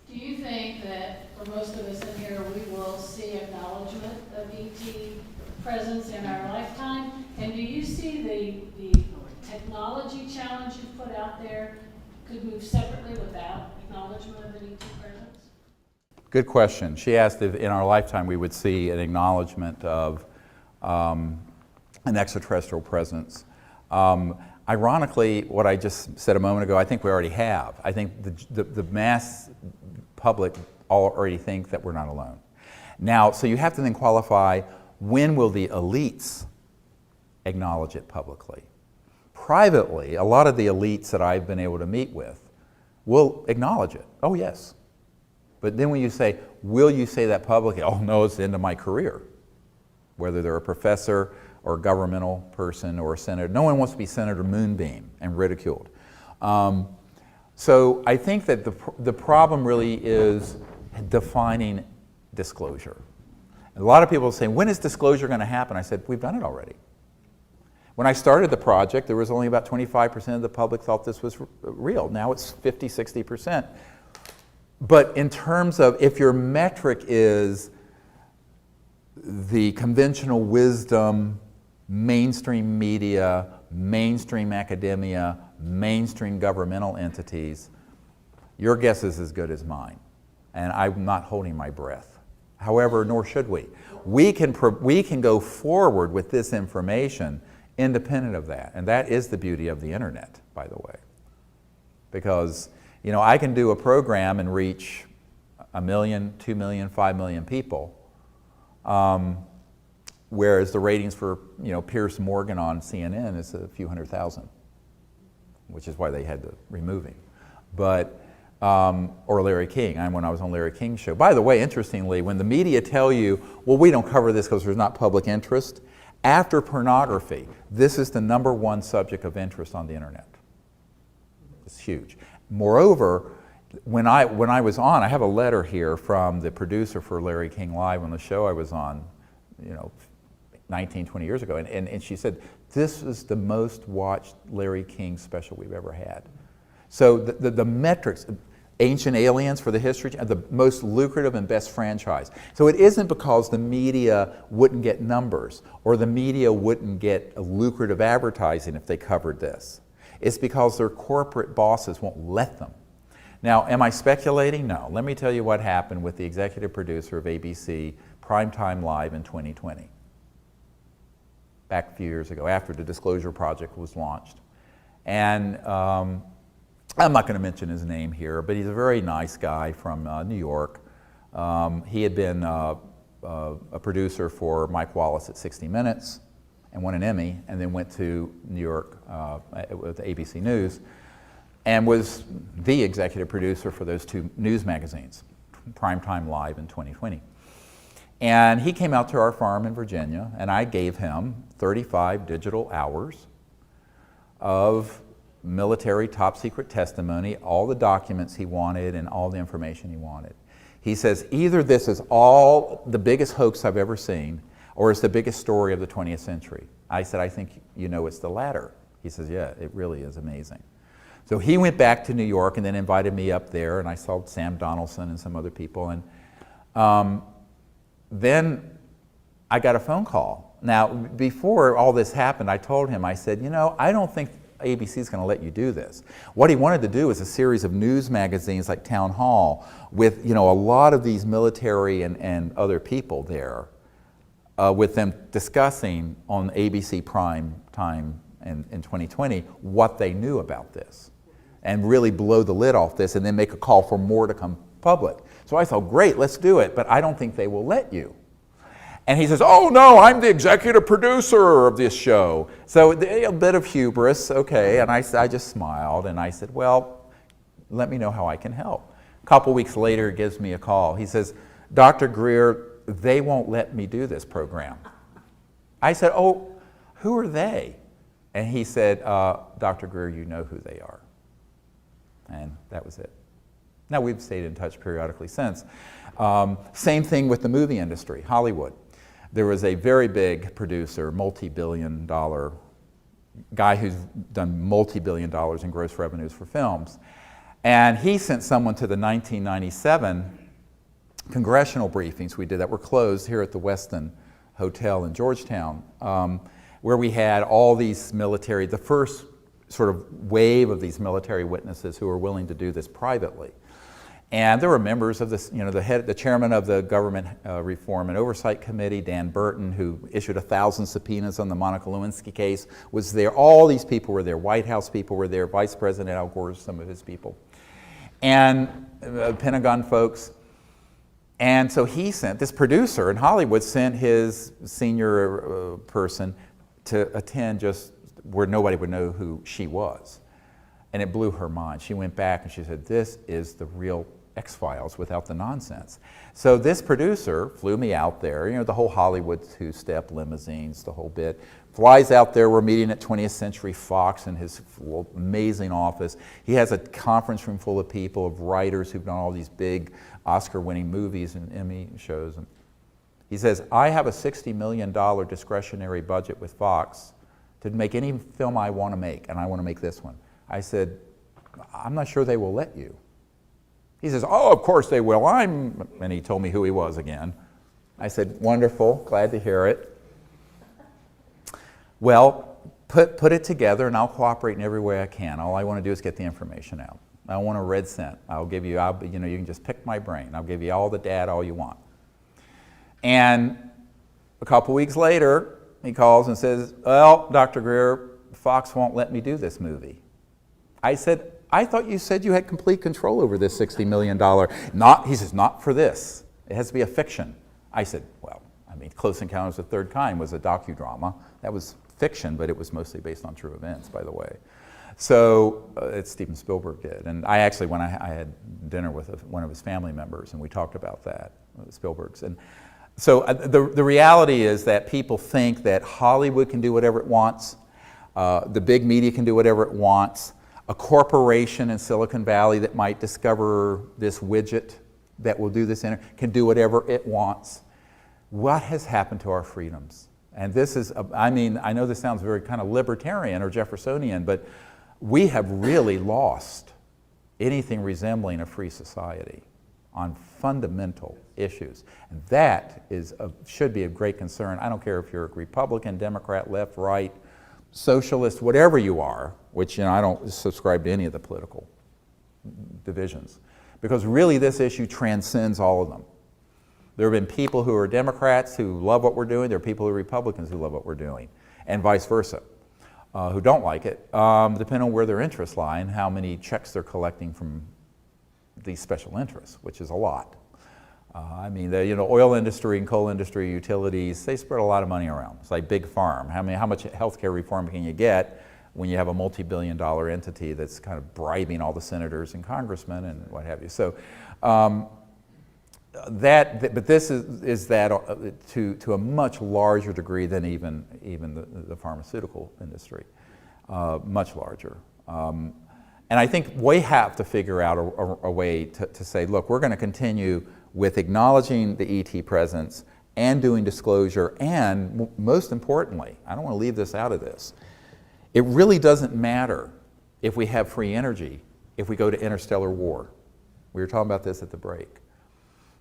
Do you think that for most of us in here, we will see acknowledgement of ET presence in our lifetime? And do you see the technology challenge you put out there could move separately without acknowledgement of an ET presence? Good question. She asked if in our lifetime we would see an acknowledgement of an extraterrestrial presence. Ironically, what I just said a moment ago, I think we already have. I think the mass public already think that we're not alone. Now, so you have to then qualify, when will the elites acknowledge it publicly? Privately, a lot of the elites that I've been able to meet with will acknowledge it. Oh, yes. But then when you say, will you say that publicly? Oh, no, it's the end of my career. Whether they're a professor or a governmental person or a senator. No one wants to be Senator Moonbeam and ridiculed. So I think that the problem really is defining disclosure. A lot of people say, when is disclosure going to happen? I said, we've done it already. When I started the project, there was only about 25% of the public thought this was real. Now it's 50, 60%. But in terms of, if your metric is the conventional wisdom, mainstream media, mainstream academia, mainstream governmental entities, your guess is as good as mine. And I'm not holding my breath. However, nor should we. We can go forward with this information independent of that. And that is the beauty of the internet, by the way. Because, you know, I can do a program and reach 1 million, 2 million, 5 million people. Whereas the ratings for, you know, Piers Morgan on CNN is a few 100,000, which is why they had to remove him. But, or Larry King, when I was on Larry King's show. By the way, interestingly, when the media tell you, well, we don't cover this because there's not public interest, after pornography, this is the #1 subject of interest on the internet. It's huge. Moreover, when I was on, I have a letter here from the producer for Larry King Live on the show I was on, you know, 19, 20 years ago, and she said, this is the most watched Larry King special we've ever had. So the metrics, Ancient Aliens for the History, the most lucrative and best franchise. So it isn't because the media wouldn't get numbers or the media wouldn't get lucrative advertising if they covered this. It's because their corporate bosses won't let them. Now, am I speculating? No. Let me tell you what happened with the executive producer of ABC Primetime Live in 2020. Back a few years ago, after the Disclosure Project was launched. And I'm not going to mention his name here, but he's a very nice guy from New York. He had been a producer for Mike Wallace at 60 Minutes and won an Emmy, and then went to New York with ABC News and was the executive producer for those 2 news magazines, Primetime Live in 2020. And he came out to our farm in Virginia, and I gave him 35 digital hours of military top secret testimony, all the documents he wanted and all the information he wanted. He says, either this is all the biggest hoax I've ever seen, or it's the biggest story of the 20th century. I said, I think you know it's the latter. He says, yeah, it really is amazing. So he went back to New York and then invited me up there, and I saw Sam Donaldson and some other people. And then I got a phone call. Now, before all this happened, I told him, I said, you know, I don't think ABC is going to let you do this. What he wanted to do was a series of news magazines like Town Hall with, you know, a lot of these military and other people there, with them discussing on ABC Prime Time in 2020 what they knew about this, and really blow the lid off this and then make a call for more to come public. So I thought, great, let's do it, but I don't think they will let you. And he says, oh no, I'm the executive producer of this show. So a bit of hubris, okay, and I just smiled and I said, well, let me know how I can help. A couple weeks later, he gives me a call. He says, Dr. Greer, they won't let me do this program. I said, oh, who are they? And he said, Dr. Greer, you know who they are. And that was it. Now, we've stayed in touch periodically since. Same thing with the movie industry, Hollywood. There was a very big producer, multi-billion-dollar guy who's done multi-billion dollars in gross revenues for films. And he sent someone to the 1997 congressional briefings we did that were closed here at the Westin Hotel in Georgetown, where we had all these military, the first sort of wave of these military witnesses who were willing to do this privately. And there were members of this, the chairman of the Government Reform and Oversight Committee, Dan Burton, who issued 1,000 subpoenas on the Monica Lewinsky case, was there. All these people were there. White House people were there. Vice President Al Gore, some of his people. And Pentagon folks. And so this producer in Hollywood sent his senior person to attend just where nobody would know who she was. And it blew her mind. She went back and she said, this is the real X-Files without the nonsense. So this producer flew me out there, the whole Hollywood two-step limousines, the whole bit. Flies out there, we're meeting at 20th Century Fox in his amazing office. He has a conference room full of people, of writers who've done all these big Oscar-winning movies and Emmy shows. And he says, I have a $60 million discretionary budget with Fox to make any film I want to make, and I want to make this one. I said, I'm not sure they will let you. He says, oh, of course they will. And he told me who he was again. I said, wonderful, glad to hear it. Well, put it together and I'll cooperate in every way I can. All I want to do is get the information out. I want a red cent. I'll give you, you can just pick my brain. I'll give you all the data, all you want. And a couple weeks later, he calls and says, well, Dr. Greer, Fox won't let me do this movie. I said, I thought you said you had complete control over this $60 million. He says, not for this. It has to be a fiction. I said, well, Close Encounters of the Third Kind was a docudrama. That was fiction, but it was mostly based on true events, by the way. So Steven Spielberg did. And I actually, when I had dinner with one of his family members, and we talked about that, Spielberg's. And so the reality is that people think that Hollywood can do whatever it wants, the big media can do whatever it wants, a corporation in Silicon Valley that might discover this widget that will do this can do whatever it wants. What has happened to our freedoms? And this is, I know this sounds very kind of libertarian or Jeffersonian, but we have really lost anything resembling a free society on fundamental issues. And that should be of great concern. I don't care if you're a Republican, Democrat, left, right, socialist, whatever you are, which I don't subscribe to any of the political divisions, because really this issue transcends all of them. There have been people who are Democrats who love what we're doing, there are people who are Republicans who love what we're doing, and vice versa, who don't like it, depending on where their interests lie and how many checks they're collecting from these special interests, which is a lot. The oil industry and coal industry, utilities, they spread a lot of money around. It's like big farm. How much healthcare reform can you get when you have a multi-billion-dollar entity that's kind of bribing all the senators and congressmen and what have you? So, but this is that to a much larger degree than even the pharmaceutical industry, much larger. And I think we have to figure out a way to say, look, we're going to continue with acknowledging the ET presence and doing disclosure, and most importantly, I don't want to leave this out of this, it really doesn't matter if we have free energy if we go to interstellar war. We were talking about this at the break.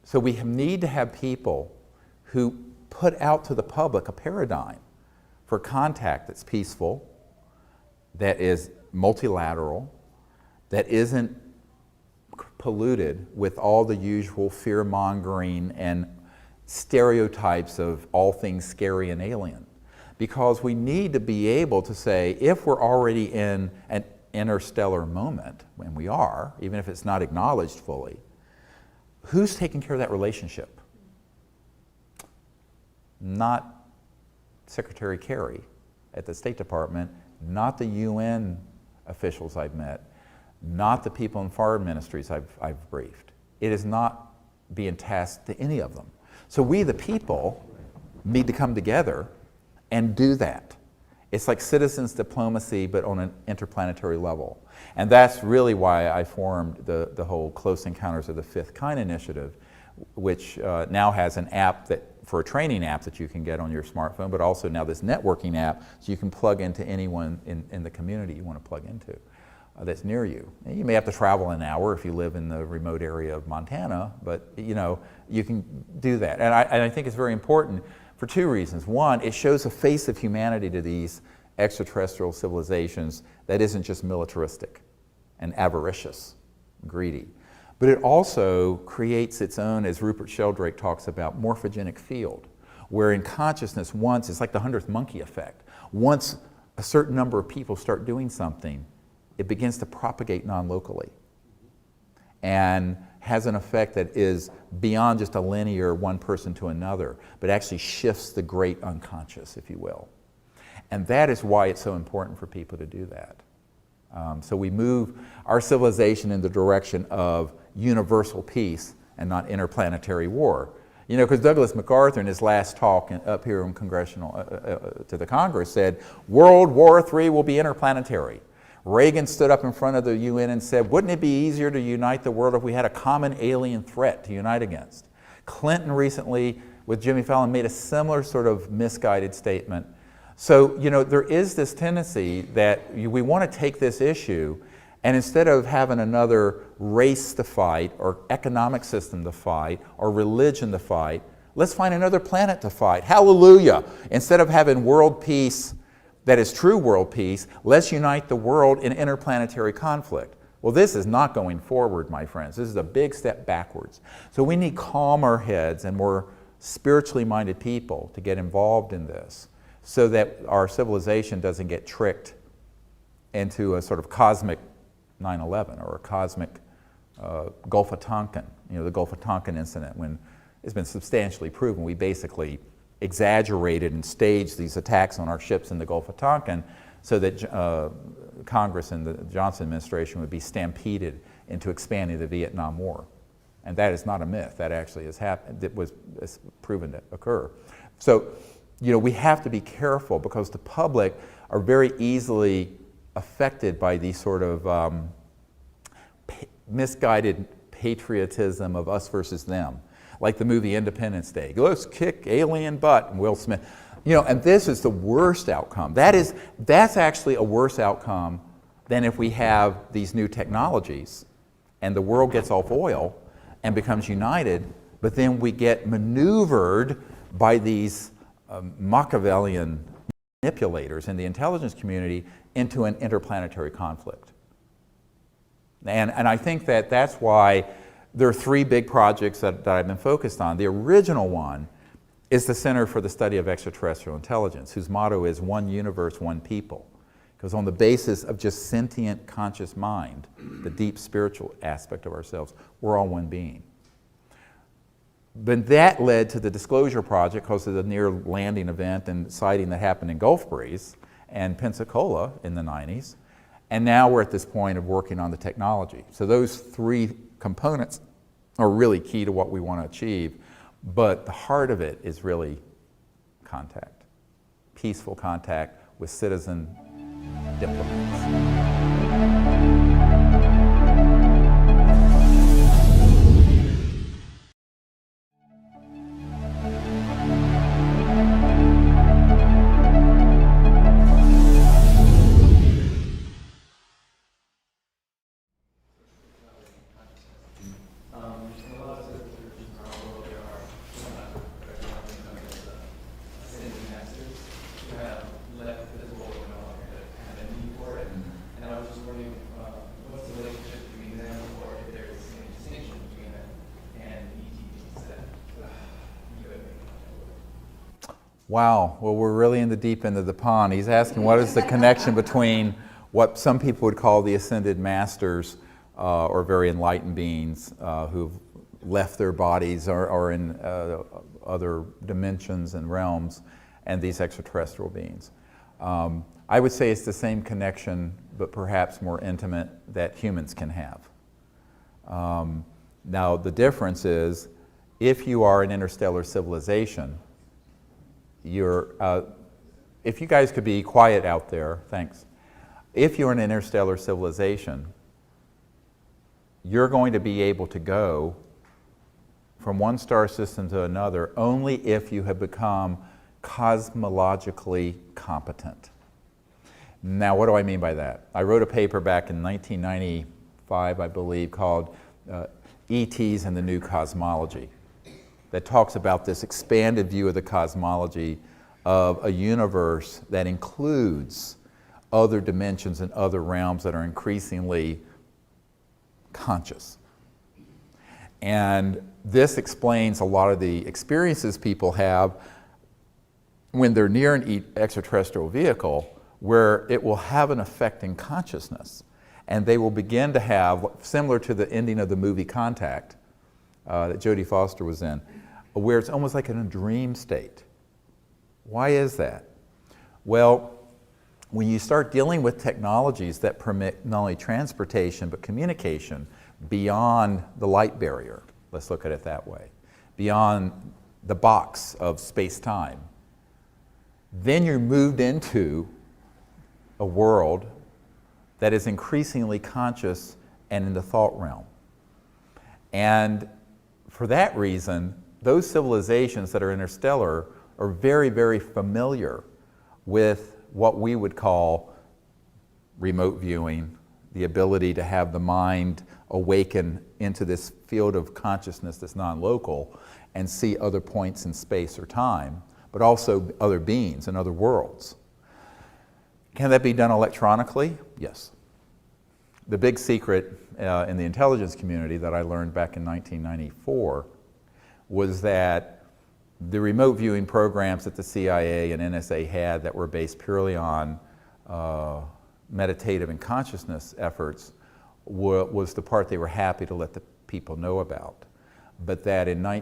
So we need to have people who put out to the public a paradigm for contact that's peaceful, that is multilateral, that isn't polluted with all the usual fear-mongering and stereotypes of all things scary and alien. Because we need to be able to say, if we're already in an interstellar moment, when we are, even if it's not acknowledged fully, who's taking care of that relationship? Not Secretary Kerry at the State Department, not the UN officials I've met, not the people in foreign ministries I've briefed. It is not being tasked to any of them. So we, the people, need to come together and do that. It's like citizens diplomacy, but on an interplanetary level. And that's really why I formed the whole Close Encounters of the Fifth Kind initiative, which now has an app for a training app that you can get on your smartphone, but also now this networking app so you can plug into anyone in the community you want to plug into that's near you. And you may have to travel an hour if you live in the remote area of Montana, but you can do that. And I think it's very important for two reasons. One, it shows a face of humanity to these extraterrestrial civilizations that isn't just militaristic and avaricious, greedy. But it also creates its own, as Rupert Sheldrake talks about, morphogenic field, where in consciousness once, it's like the 100th monkey effect. Once a certain number of people start doing something, it begins to propagate non-locally and has an effect that is beyond just a linear one person to another, but actually shifts the great unconscious, if you will. And that is why it's so important for people to do that. So we move our civilization in the direction of universal peace and not interplanetary war. You know, because Douglas MacArthur in his last talk up here in congressional, to the Congress said, World War III will be interplanetary. Reagan stood up in front of the UN and said, wouldn't it be easier to unite the world if we had a common alien threat to unite against? Clinton recently, with Jimmy Fallon, made a similar sort of misguided statement. So, you know, there is this tendency that we want to take this issue and instead of having another race to fight or economic system to fight or religion to fight, let's find another planet to fight. Hallelujah! Instead of having world peace that is true world peace, let's unite the world in interplanetary conflict. Well, this is not going forward, my friends. This is a big step backwards. So we need calmer heads and more spiritually minded people to get involved in this so that our civilization doesn't get tricked into a sort of cosmic 9/11 or a cosmic Gulf of Tonkin, you know, the Gulf of Tonkin incident, when it's been substantially proven we basically exaggerated and staged these attacks on our ships in the Gulf of Tonkin so that Congress and the Johnson administration would be stampeded into expanding the Vietnam War. And that is not a myth. That actually has happened. It was proven to occur. So, you know, we have to be careful because the public are very easily affected by these sort of misguided patriotism of us versus them. Like the movie Independence Day. Let's kick alien butt, and Will Smith. You know, and this is the worst outcome. That's actually a worse outcome than if we have these new technologies and the world gets off oil and becomes united, but then we get maneuvered by these Machiavellian manipulators in the intelligence community into an interplanetary conflict. And I think that that's why there are three big projects that I've been focused on. The original one is the Center for the Study of Extraterrestrial Intelligence, whose motto is one universe, one people. Because on the basis of just sentient conscious mind, the deep spiritual aspect of ourselves, we're all one being. But that led to the Disclosure Project because of the near landing event and sighting that happened in Gulf Breeze and Pensacola in the 90s. And now we're at this point of working on the technology. So those three components are really key to what we want to achieve. But the heart of it is really contact, peaceful contact with citizen diplomats. Wow, well, we're really in the deep end of the pond. He's asking what is the connection between what some people would call the ascended masters or very enlightened beings who've left their bodies or in other dimensions and realms and these extraterrestrial beings. I would say it's the same connection, but perhaps more intimate, that humans can have. Now, the difference is if you are an interstellar civilization, if you guys could be quiet out there, thanks. If you're an interstellar civilization, you're going to be able to go from one star system to another only if you have become cosmologically competent. Now, what do I mean by that? I wrote a paper back in 1995, I believe, called ETs and the New Cosmology, that talks about this expanded view of the cosmology of a universe that includes other dimensions and other realms that are increasingly conscious. And this explains a lot of the experiences people have when they're near an extraterrestrial vehicle, where it will have an effect in consciousness. And they will begin to have, similar to the ending of the movie Contact that Jodie Foster was in, where it's almost like in a dream state. Why is that? Well, when you start dealing with technologies that permit not only transportation but communication beyond the light barrier, let's look at it that way, beyond the box of space-time, then you're moved into a world that is increasingly conscious and in the thought realm. And for that reason, those civilizations that are interstellar are very, very familiar with what we would call remote viewing, the ability to have the mind awaken into this field of consciousness that's non-local and see other points in space or time, but also other beings and other worlds. Can that be done electronically? Yes. The big secret in the intelligence community that I learned back in 1994 was that the remote viewing programs that the CIA and NSA had that were based purely on meditative and consciousness efforts was the part they were happy to let the people know about. But that in I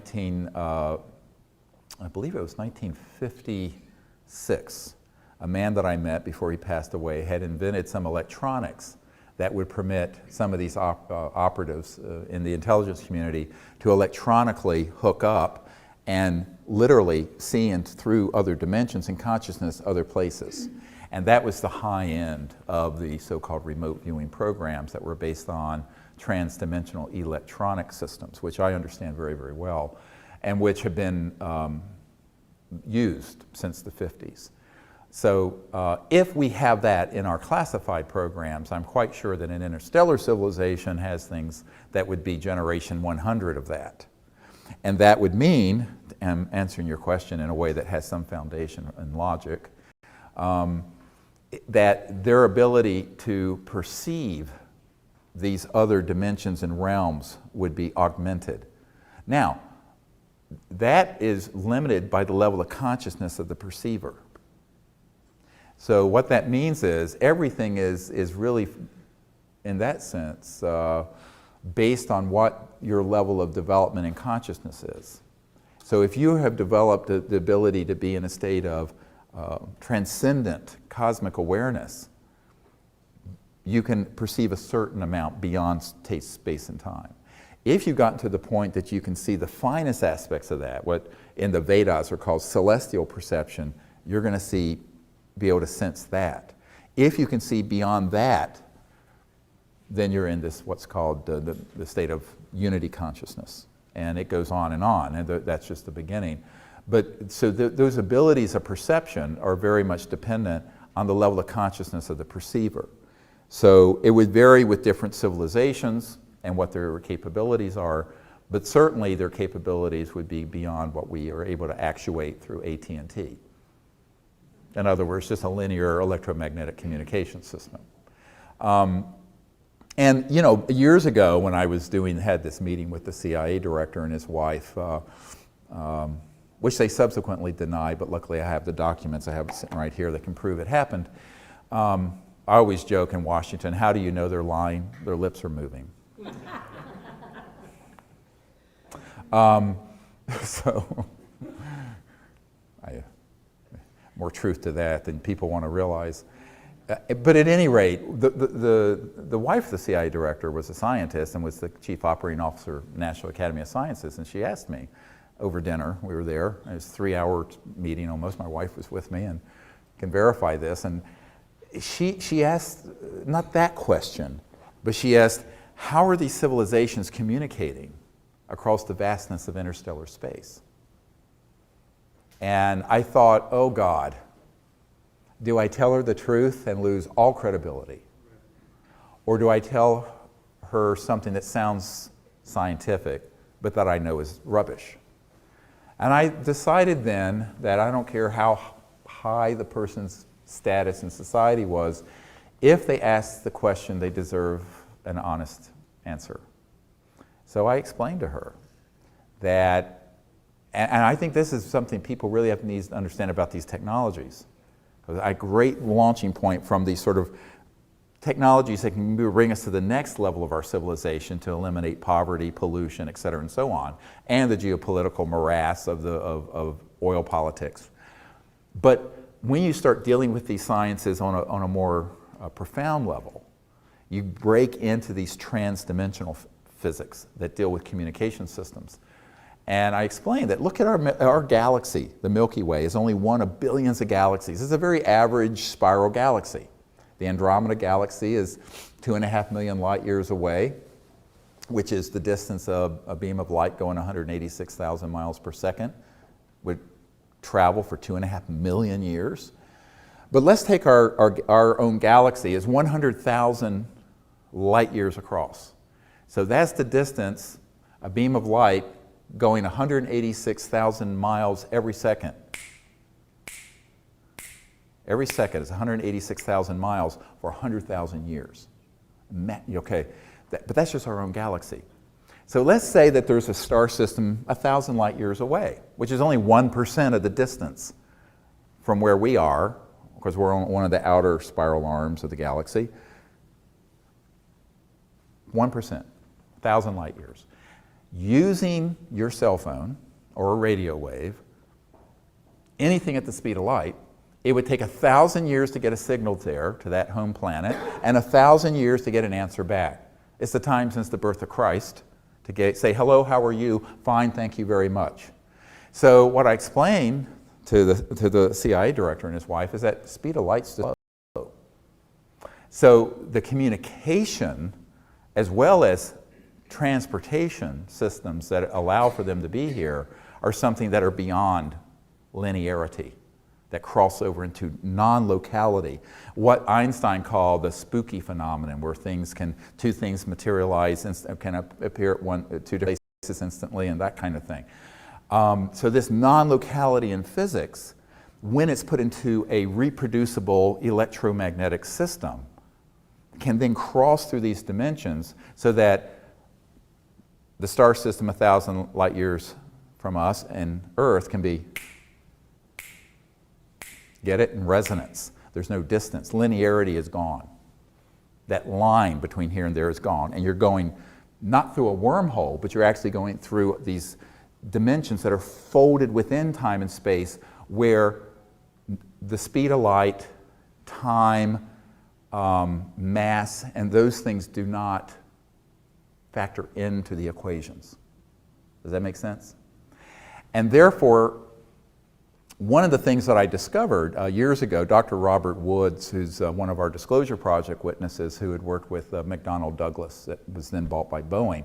believe it was 1956, a man that I met before he passed away had invented some electronics that would permit some of these operatives in the intelligence community to electronically hook up and literally see through other dimensions in consciousness, other places. And that was the high end of the so-called remote viewing programs that were based on trans-dimensional electronic systems, which I understand very, very well, and which have been used since the 50s. So if we have that in our classified programs, I'm quite sure that an interstellar civilization has things that would be generation 100 of that. And that would mean, and answering your question in a way that has some foundation in logic, that their ability to perceive these other dimensions and realms would be augmented. Now, that is limited by the level of consciousness of the perceiver. So what that means is everything is really, in that sense, based on what your level of development in consciousness is. So if you have developed the ability to be in a state of transcendent cosmic awareness, you can perceive a certain amount beyond space and time. If you've gotten to the point that you can see the finest aspects of that, what in the Vedas are called celestial perception, you're going to be able to sense that. If you can see beyond that, then you're in this what's called the state of unity consciousness. And it goes on, and that's just the beginning. But so those abilities of perception are very much dependent on the level of consciousness of the perceiver. So it would vary with different civilizations and what their capabilities are, but certainly their capabilities would be beyond what we are able to actuate through AT&T. In other words, just a linear electromagnetic communication system. And you know, years ago when I was had this meeting with the CIA director and his wife, which they subsequently denied, but luckily I have the documents, I have it sitting right here that can prove it happened. I always joke in Washington, how do you know they're lying? Their lips are moving. So, more truth to that than people want to realize. But at any rate, the wife of the CIA director was a scientist and was the chief operating officer of the National Academy of Sciences, and she asked me over dinner, we were there, it was a 3-hour meeting almost, my wife was with me and can verify this, and she asked, not that question, but she asked, how are these civilizations communicating across the vastness of interstellar space? And I thought, oh God, do I tell her the truth and lose all credibility? Or do I tell her something that sounds scientific, but that I know is rubbish? And I decided then that I don't care how high the person's status in society was, if they asked the question, they deserve an honest answer. So I explained to her that, and I think this is something people really need to understand about these technologies. A great launching point from these sort of technologies that can bring us to the next level of our civilization to eliminate poverty, pollution, et cetera, and so on, and the geopolitical morass of oil politics. But when you start dealing with these sciences on a more profound level, you break into these trans-dimensional physics that deal with communication systems. And I explained that, look at our galaxy, the Milky Way, is only one of billions of galaxies. It's a very average spiral galaxy. The Andromeda galaxy is 2.5 million light years away, which is the distance of a beam of light going 186,000 miles per second, would travel for 2.5 million years. But let's take our own galaxy is 100,000 light years across. So that's the distance, a beam of light going 186,000 miles every second. Every second is 186,000 miles for 100,000 years. Okay, but that's just our own galaxy. So let's say that there's a star system 1,000 light years away, which is only 1% of the distance from where we are, because we're on one of the outer spiral arms of the galaxy. 1%, 1,000 light years. Using your cell phone or a radio wave, anything at the speed of light, it would take 1,000 years to get a signal there to that home planet, and 1,000 years to get an answer back. It's the time since the birth of Christ to say, hello, how are you? Fine, thank you very much. So what I explained to the CIA director and his wife is that speed of light's slow. So the communication, as well as transportation systems that allow for them to be here, are something that are beyond linearity, that cross over into non-locality. What Einstein called the spooky phenomenon, where two things materialize and can appear at two different places instantly, and that kind of thing. So this non-locality in physics, when it's put into a reproducible electromagnetic system, can then cross through these dimensions so that the star system 1,000 light years from us and Earth can be, get it, in resonance. There's no distance. Linearity is gone. That line between here and there is gone, and you're going not through a wormhole, but you're actually going through these dimensions that are folded within time and space, where the speed of light, time, mass, and those things do not factor into the equations. Does that make sense? And therefore, one of the things that I discovered years ago, Dr. Robert Woods, who's one of our Disclosure Project witnesses who had worked with McDonnell Douglas, that was then bought by Boeing,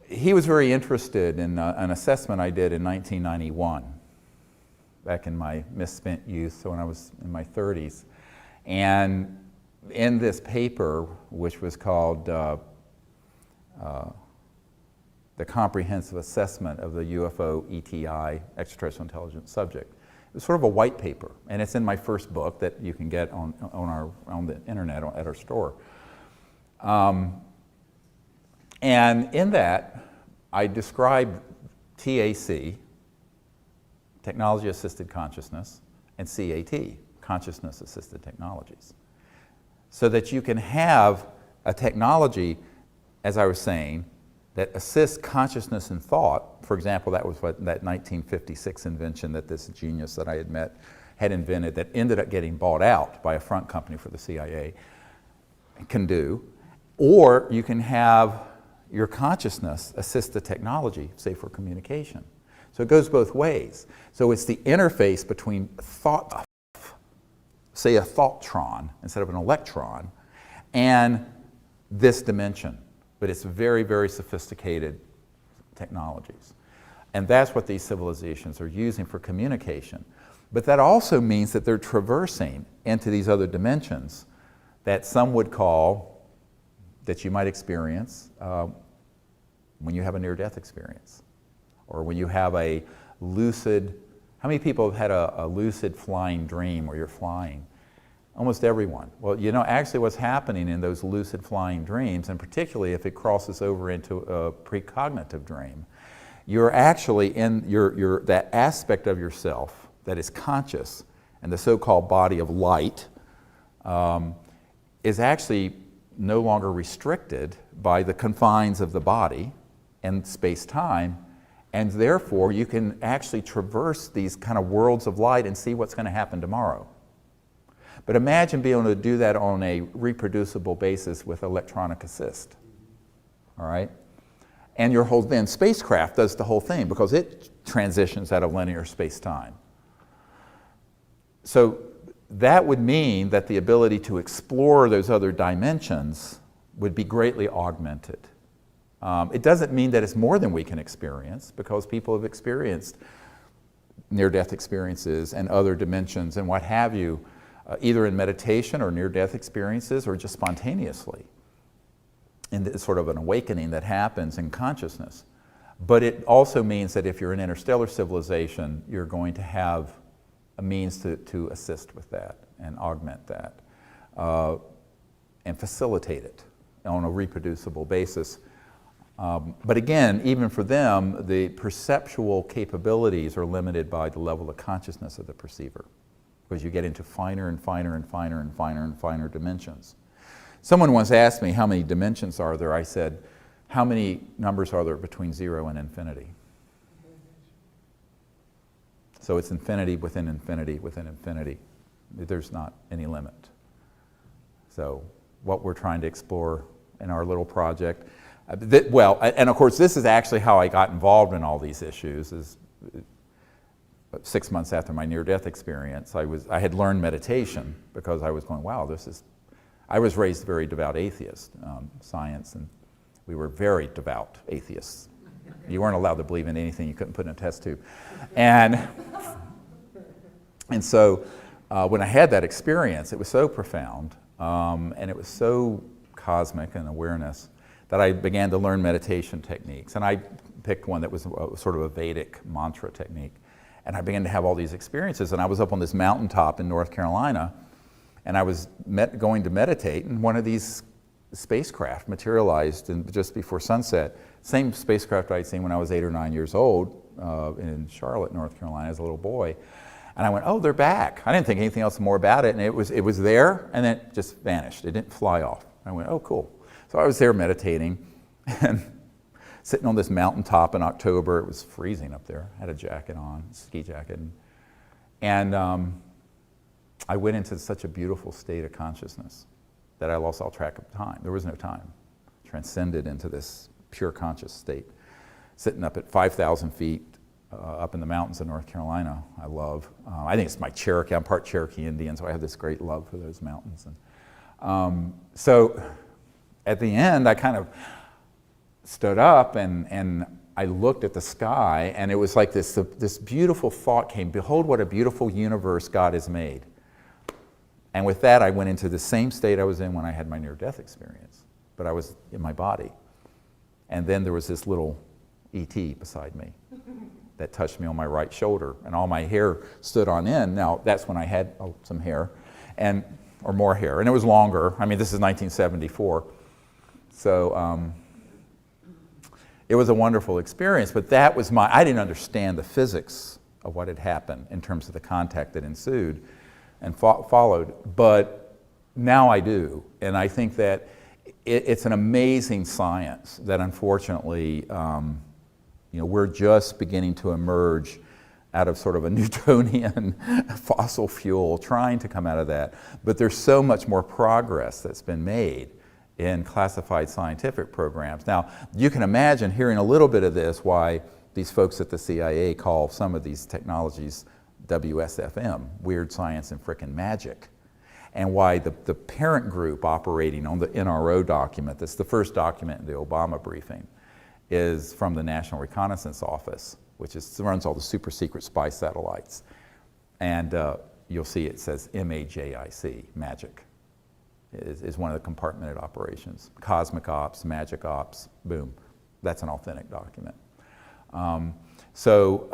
he was very interested in an assessment I did in 1991, back in my misspent youth, so when I was in my 30s. And in this paper, which was called the Comprehensive Assessment of the UFO ETI, Extraterrestrial Intelligence Subject. It was sort of a white paper, and it's in my first book that you can get on the internet at our store. And in that, I described TAC, Technology Assisted Consciousness, and CAT, Consciousness Assisted Technologies. So that you can have a technology, as I was saying, that assists consciousness and thought. For example, that was what that 1956 invention that this genius that I had met had invented, that ended up getting bought out by a front company for the CIA, can do. Or you can have your consciousness assist the technology, say for communication. So it goes both ways. So it's the interface between thought, say a thoughtron instead of an electron, and this dimension. But it's very, very sophisticated technologies. And that's what these civilizations are using for communication. But that also means that they're traversing into these other dimensions that some would call, that you might experience when you have a near-death experience, or when you have a lucid, how many people have had a lucid flying dream where you're flying? Almost everyone. Well, you know, actually what's happening in those lucid flying dreams, and particularly if it crosses over into a precognitive dream, you're actually in that aspect of yourself that is conscious, and the so-called body of light is actually no longer restricted by the confines of the body and space-time, and therefore you can actually traverse these kind of worlds of light and see what's going to happen tomorrow. But imagine being able to do that on a reproducible basis with electronic assist, all right? And your whole then spacecraft does the whole thing because it transitions out of linear space-time. So that would mean that the ability to explore those other dimensions would be greatly augmented. It doesn't mean that it's more than we can experience, because people have experienced near-death experiences and other dimensions and what have you, either in meditation or near-death experiences or just spontaneously. And it's sort of an awakening that happens in consciousness. But it also means that if you're an interstellar civilization, you're going to have a means to assist with that and augment that and facilitate it on a reproducible basis. But again, even for them, the perceptual capabilities are limited by the level of consciousness of the perceiver, because you get into finer and finer and finer and finer and finer dimensions. Someone once asked me, how many dimensions are there? I said, how many numbers are there between 0 and infinity? So it's infinity within infinity within infinity. There's not any limit. So what we're trying to explore in our little project, well, and of course this is actually how I got involved in all these issues, is 6 months after my near-death experience, I had learned meditation because I was going, wow, I was raised a very devout atheist, science, and we were very devout atheists. You weren't allowed to believe in anything you couldn't put in a test tube. And so when I had that experience, it was so profound, and it was so cosmic in awareness that I began to learn meditation techniques. And I picked one that was sort of a Vedic mantra technique. And I began to have all these experiences, and I was up on this mountaintop in North Carolina, and I was going to meditate, and one of these spacecraft materialized just before sunset. Same spacecraft I'd seen when I was 8 or 9 years old in Charlotte, North Carolina, as a little boy. And I went, oh, they're back. I didn't think anything else more about it, and it was there, and then it just vanished. It didn't fly off. I went, oh, cool. So I was there meditating, and sitting on this mountaintop in October. It was freezing up there. I had a jacket on, ski jacket. And I went into such a beautiful state of consciousness that I lost all track of time. There was no time. Transcended into this pure conscious state. Sitting up at 5,000 feet up in the mountains of North Carolina, I love. I think it's my Cherokee. I'm part Cherokee Indian, so I have this great love for those mountains. And so at the end, I kind of stood up and I looked at the sky, and it was like this beautiful thought came, behold what a beautiful universe God has made. And with that, I went into the same state I was in when I had my near-death experience, but I was in my body. And then there was this little ET beside me that touched me on my right shoulder, and all my hair stood on end. Now, that's when I had some hair, or more hair, and it was longer. I mean, this is 1974. So it was a wonderful experience, but that was I didn't understand the physics of what had happened in terms of the contact that ensued and followed, but now I do. And I think that it's an amazing science that unfortunately, we're just beginning to emerge out of sort of a Newtonian fossil fuel, trying to come out of that. But there's so much more progress that's been made in classified scientific programs. Now, you can imagine hearing a little bit of this, why these folks at the CIA call some of these technologies WSFM, weird science and frickin' magic, and why the parent group operating on the NRO document, that's the first document in the Obama briefing, is from the National Reconnaissance Office, which runs all the super secret spy satellites. And you'll see it says MAJIC, magic. Is one of the compartmented operations. Cosmic ops, magic ops, boom. That's an authentic document. So,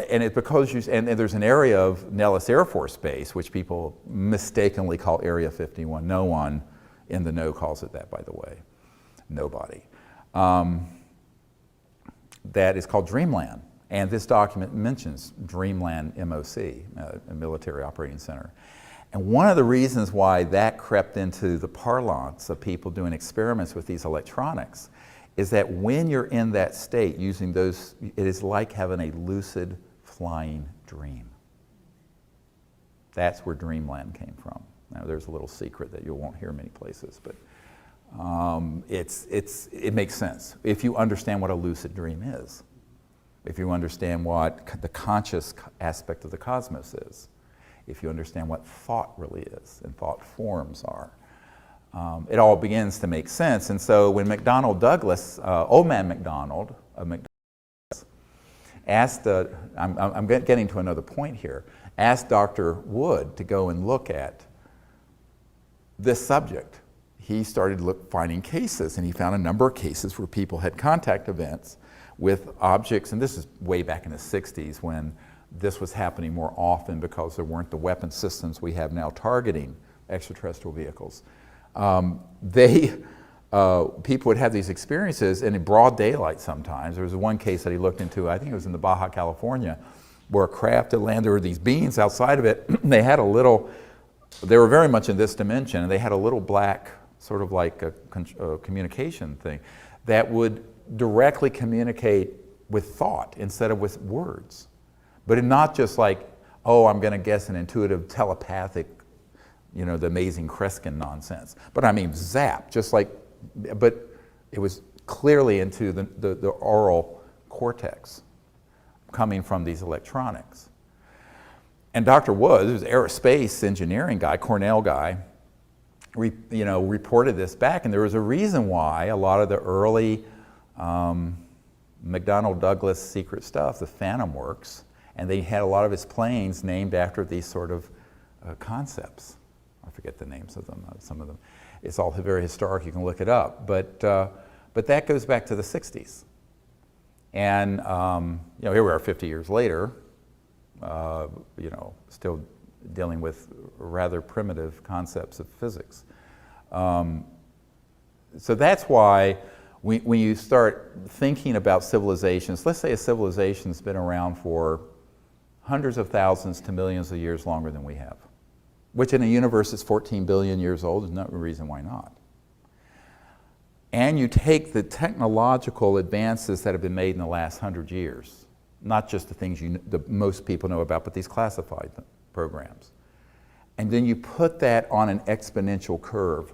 and it's because and there's an area of Nellis Air Force Base, which people mistakenly call Area 51. No one in the know calls it that, by the way. Nobody. That is called Dreamland. And this document mentions Dreamland MOC, a military operating center. And one of the reasons why that crept into the parlance of people doing experiments with these electronics is that when you're in that state using those, it is like having a lucid flying dream. That's where Dreamland came from. Now there's a little secret that you won't hear many places, but it makes sense if you understand what a lucid dream is, if you understand what the conscious aspect of the cosmos is, if you understand what thought really is and thought forms are. It all begins to make sense. And so when McDonnell Douglas, old man McDonald of McDonald's, asked, I'm getting to another point here, asked Dr. Wood to go and look at this subject. He started finding cases, and he found a number of cases where people had contact events with objects, and this is way back in the 60s when this was happening more often because there weren't the weapon systems we have now targeting extraterrestrial vehicles. People would have these experiences, and in broad daylight sometimes. There was one case that he looked into, I think it was in the Baja California, where a craft had landed, there were these beings outside of it. They had a little, they were very much in this dimension, and they had a little black, sort of like a communication thing, that would directly communicate with thought instead of with words. But not just like, oh, I'm going to guess an intuitive telepathic, you know, the amazing Kreskin nonsense. But I mean, zap, just like, but it was clearly into the oral cortex coming from these electronics. And Dr. Wood, who's an aerospace engineering guy, Cornell guy, reported this back, and there was a reason why a lot of the early McDonnell Douglas secret stuff, the Phantom Works, and they had a lot of his planes named after these sort of concepts. I forget the names of them, some of them. It's all very historic, you can look it up. But that goes back to the 60s. And here we are 50 years later, still dealing with rather primitive concepts of physics. So that's why when you start thinking about civilizations, let's say a civilization's been around for hundreds of thousands to millions of years longer than we have, which in a universe that's 14 billion years old, there's no reason why not. And you take the technological advances that have been made in the last 100 years, not just the things most people know about, but these classified programs. And then you put that on an exponential curve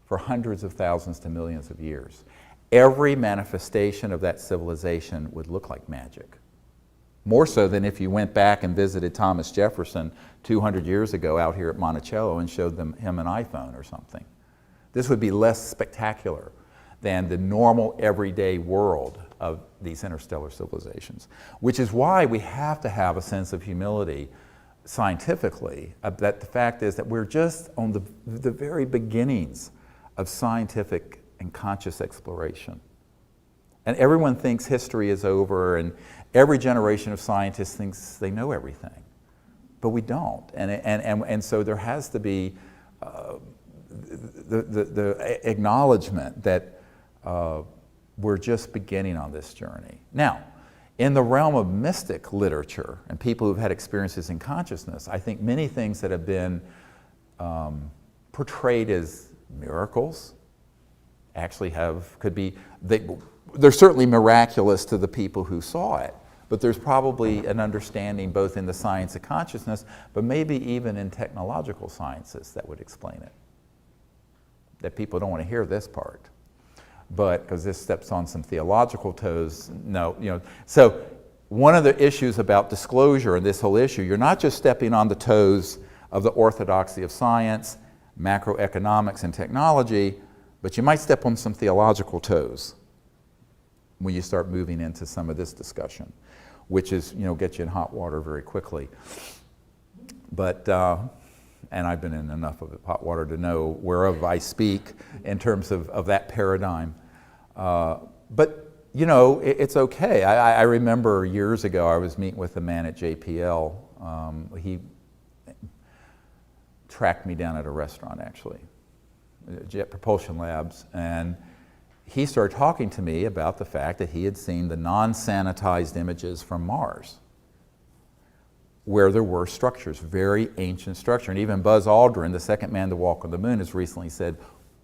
for hundreds of thousands to millions of years. Every manifestation of that civilization would look like magic. More so than if you went back and visited Thomas Jefferson 200 years ago out here at Monticello and showed him an iPhone or something. This would be less spectacular than the normal everyday world of these interstellar civilizations, which is why we have to have a sense of humility scientifically, that the fact is that we're just on the very beginnings of scientific and conscious exploration. And everyone thinks history is over, and every generation of scientists thinks they know everything. But we don't. And so there has to be the acknowledgement that we're just beginning on this journey. Now, in the realm of mystic literature and people who've had experiences in consciousness, I think many things that have been portrayed as miracles actually they're certainly miraculous to the people who saw it, but there's probably an understanding both in the science of consciousness, but maybe even in technological sciences that would explain it. That people don't want to hear this part, but because this steps on some theological toes. No, so one of the issues about disclosure and this whole issue, you're not just stepping on the toes of the orthodoxy of science, macroeconomics, and technology, but you might step on some theological toes when you start moving into some of this discussion, which is, get you in hot water very quickly. But, and I've been in enough of hot water to know whereof I speak in terms of that paradigm. But you know, it's okay. I remember years ago I was meeting with a man at JPL. He tracked me down at a restaurant, actually, Jet Propulsion Labs, and he started talking to me about the fact that he had seen the non-sanitized images from Mars, where there were structures, very ancient structure. And even Buzz Aldrin, the second man to walk on the moon, has recently said,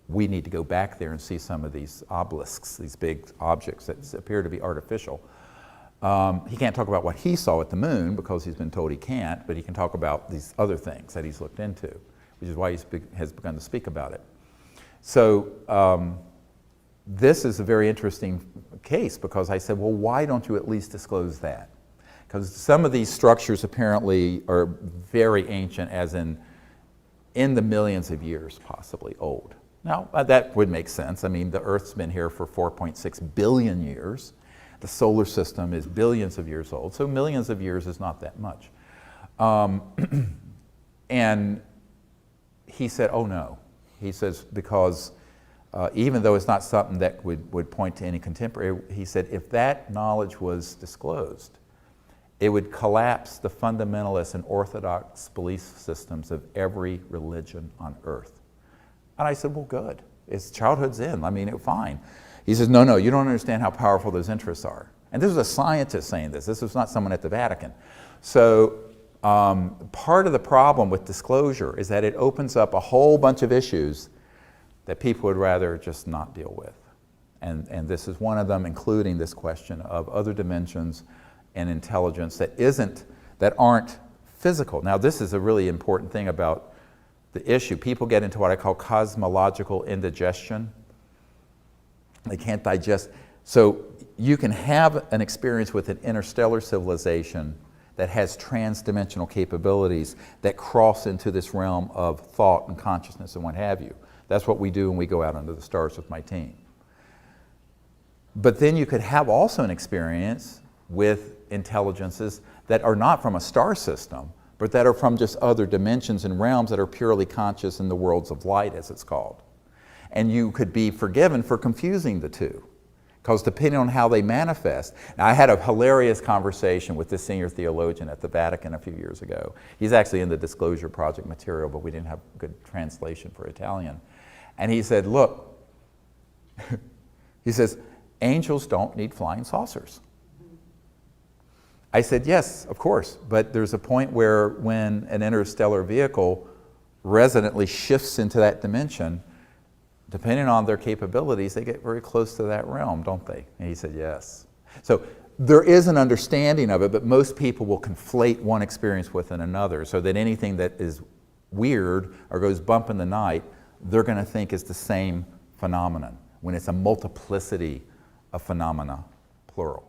we need to go back there and see some of these obelisks, these big objects that appear to be artificial. He can't talk about what he saw at the moon because he's been told he can't, but he can talk about these other things that he's looked into, which is why he has begun to speak about it. So this is a very interesting case because I said, well, why don't you at least disclose that? Because some of these structures apparently are very ancient, as in the millions of years possibly old. Now, that would make sense. I mean, the Earth's been here for 4.6 billion years. The solar system is billions of years old, so millions of years is not that much. And he said, oh no. He says, because even though it's not something that would point to any contemporary, he said, if that knowledge was disclosed, it would collapse the fundamentalist and orthodox belief systems of every religion on Earth. And I said, well, good. It's childhood's in. I mean, fine. He says, no, you don't understand how powerful those interests are. And this was a scientist saying this. This was not someone at the Vatican. So part of the problem with disclosure is that it opens up a whole bunch of issues that people would rather just not deal with. And this is one of them, including this question of other dimensions and intelligence that aren't physical. Now, this is a really important thing about the issue. People get into what I call cosmological indigestion. They can't digest. So you can have an experience with an interstellar civilization that has trans-dimensional capabilities that cross into this realm of thought and consciousness and what have you. That's what we do when we go out under the stars with my team. But then you could have also an experience with intelligences that are not from a star system, but that are from just other dimensions and realms that are purely conscious in the worlds of light, as it's called. And you could be forgiven for confusing the two, because depending on how they manifest. Now, I had a hilarious conversation with this senior theologian at the Vatican a few years ago. He's actually in the Disclosure Project material, but we didn't have good translation for Italian. And he said, look, he says, angels don't need flying saucers. I said, yes, of course, but there's a point where when an interstellar vehicle resonantly shifts into that dimension, depending on their capabilities, they get very close to that realm, don't they? And he said, yes. So there is an understanding of it, but most people will conflate one experience with another, so that anything that is weird or goes bump in the night, they're going to think is the same phenomenon, when it's a multiplicity of phenomena, plural.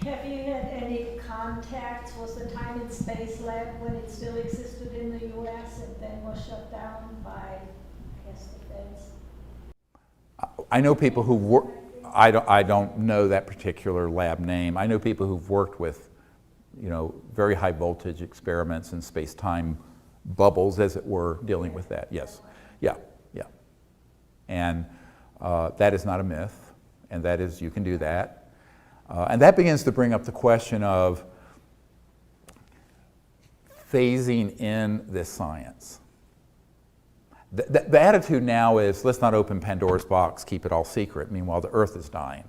Have you had any contacts? Was the Time and Space Lab, when it still existed in the U.S. and then was shut down by, I guess, the feds? I know people who work, I don't know that particular lab name. I know people who've worked with, you know, very high voltage experiments in space-time bubbles, as it were, dealing with that. Yes, yeah. And that is not a myth, and that is, you can do that. And that begins to bring up the question of phasing in this science. The attitude now is, let's not open Pandora's box, keep it all secret, meanwhile the Earth is dying.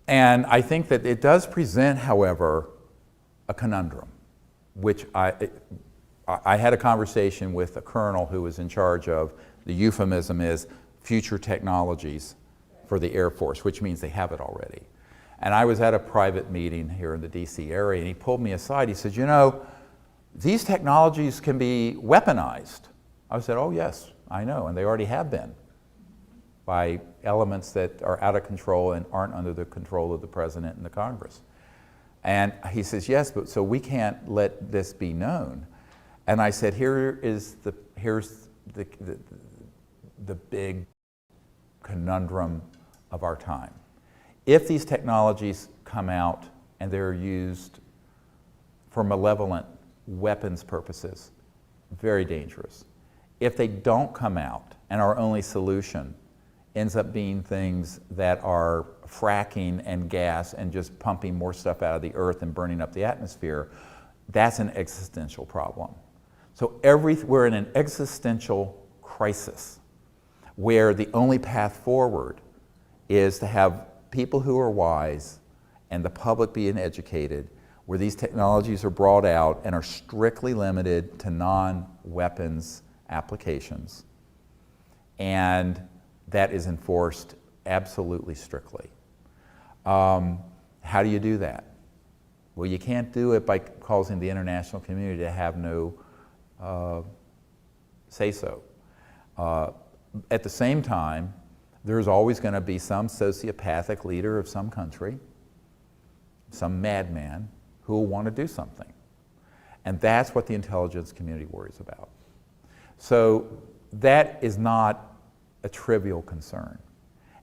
And I think that it does present, however, a conundrum, which I had a conversation with a colonel who was in charge of, the euphemism is future technologies for the Air Force, which means they have it already. And I was at a private meeting here in the DC area, and he pulled me aside. He said, you know, these technologies can be weaponized. I said, oh yes, I know, and they already have been by elements that are out of control and aren't under the control of the President and the Congress. And he says, yes, but so we can't let this be known. And I said, here is the here's the big conundrum of our time. If these technologies come out and they're used for malevolent weapons purposes, very dangerous. If they don't come out and our only solution ends up being things that are fracking and gas and just pumping more stuff out of the earth and burning up the atmosphere, that's an existential problem. So we're in an existential crisis where the only path forward is to have people who are wise and the public being educated, where these technologies are brought out and are strictly limited to non-weapons applications. And that is enforced absolutely strictly. How do you do that? Well, you can't do it by causing the international community to have no say-so. At the same time, there's always going to be some sociopathic leader of some country, some madman, who will want to do something. And that's what the intelligence community worries about. So that is not a trivial concern.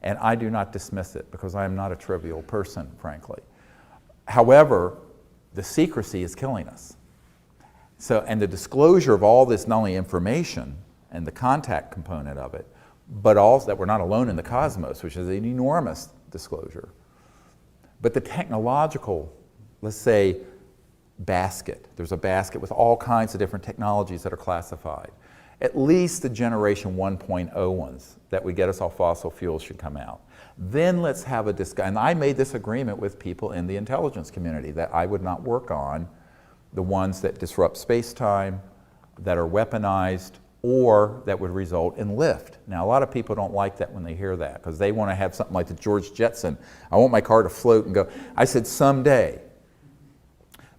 And I do not dismiss it because I am not a trivial person, frankly. However, the secrecy is killing us. So, and the disclosure of all this, not only information and the contact component of it, but also that we're not alone in the cosmos, which is an enormous disclosure. But the technological, let's say, basket, there's a basket with all kinds of different technologies that are classified. At least the generation 1.0 ones that would get us off fossil fuels should come out. Then let's have a discussion. And I made this agreement with people in the intelligence community that I would not work on the ones that disrupt space-time, that are weaponized, or that would result in lift. Now, a lot of people don't like that when they hear that because they want to have something like the George Jetson. I want my car to float and go. I said, someday.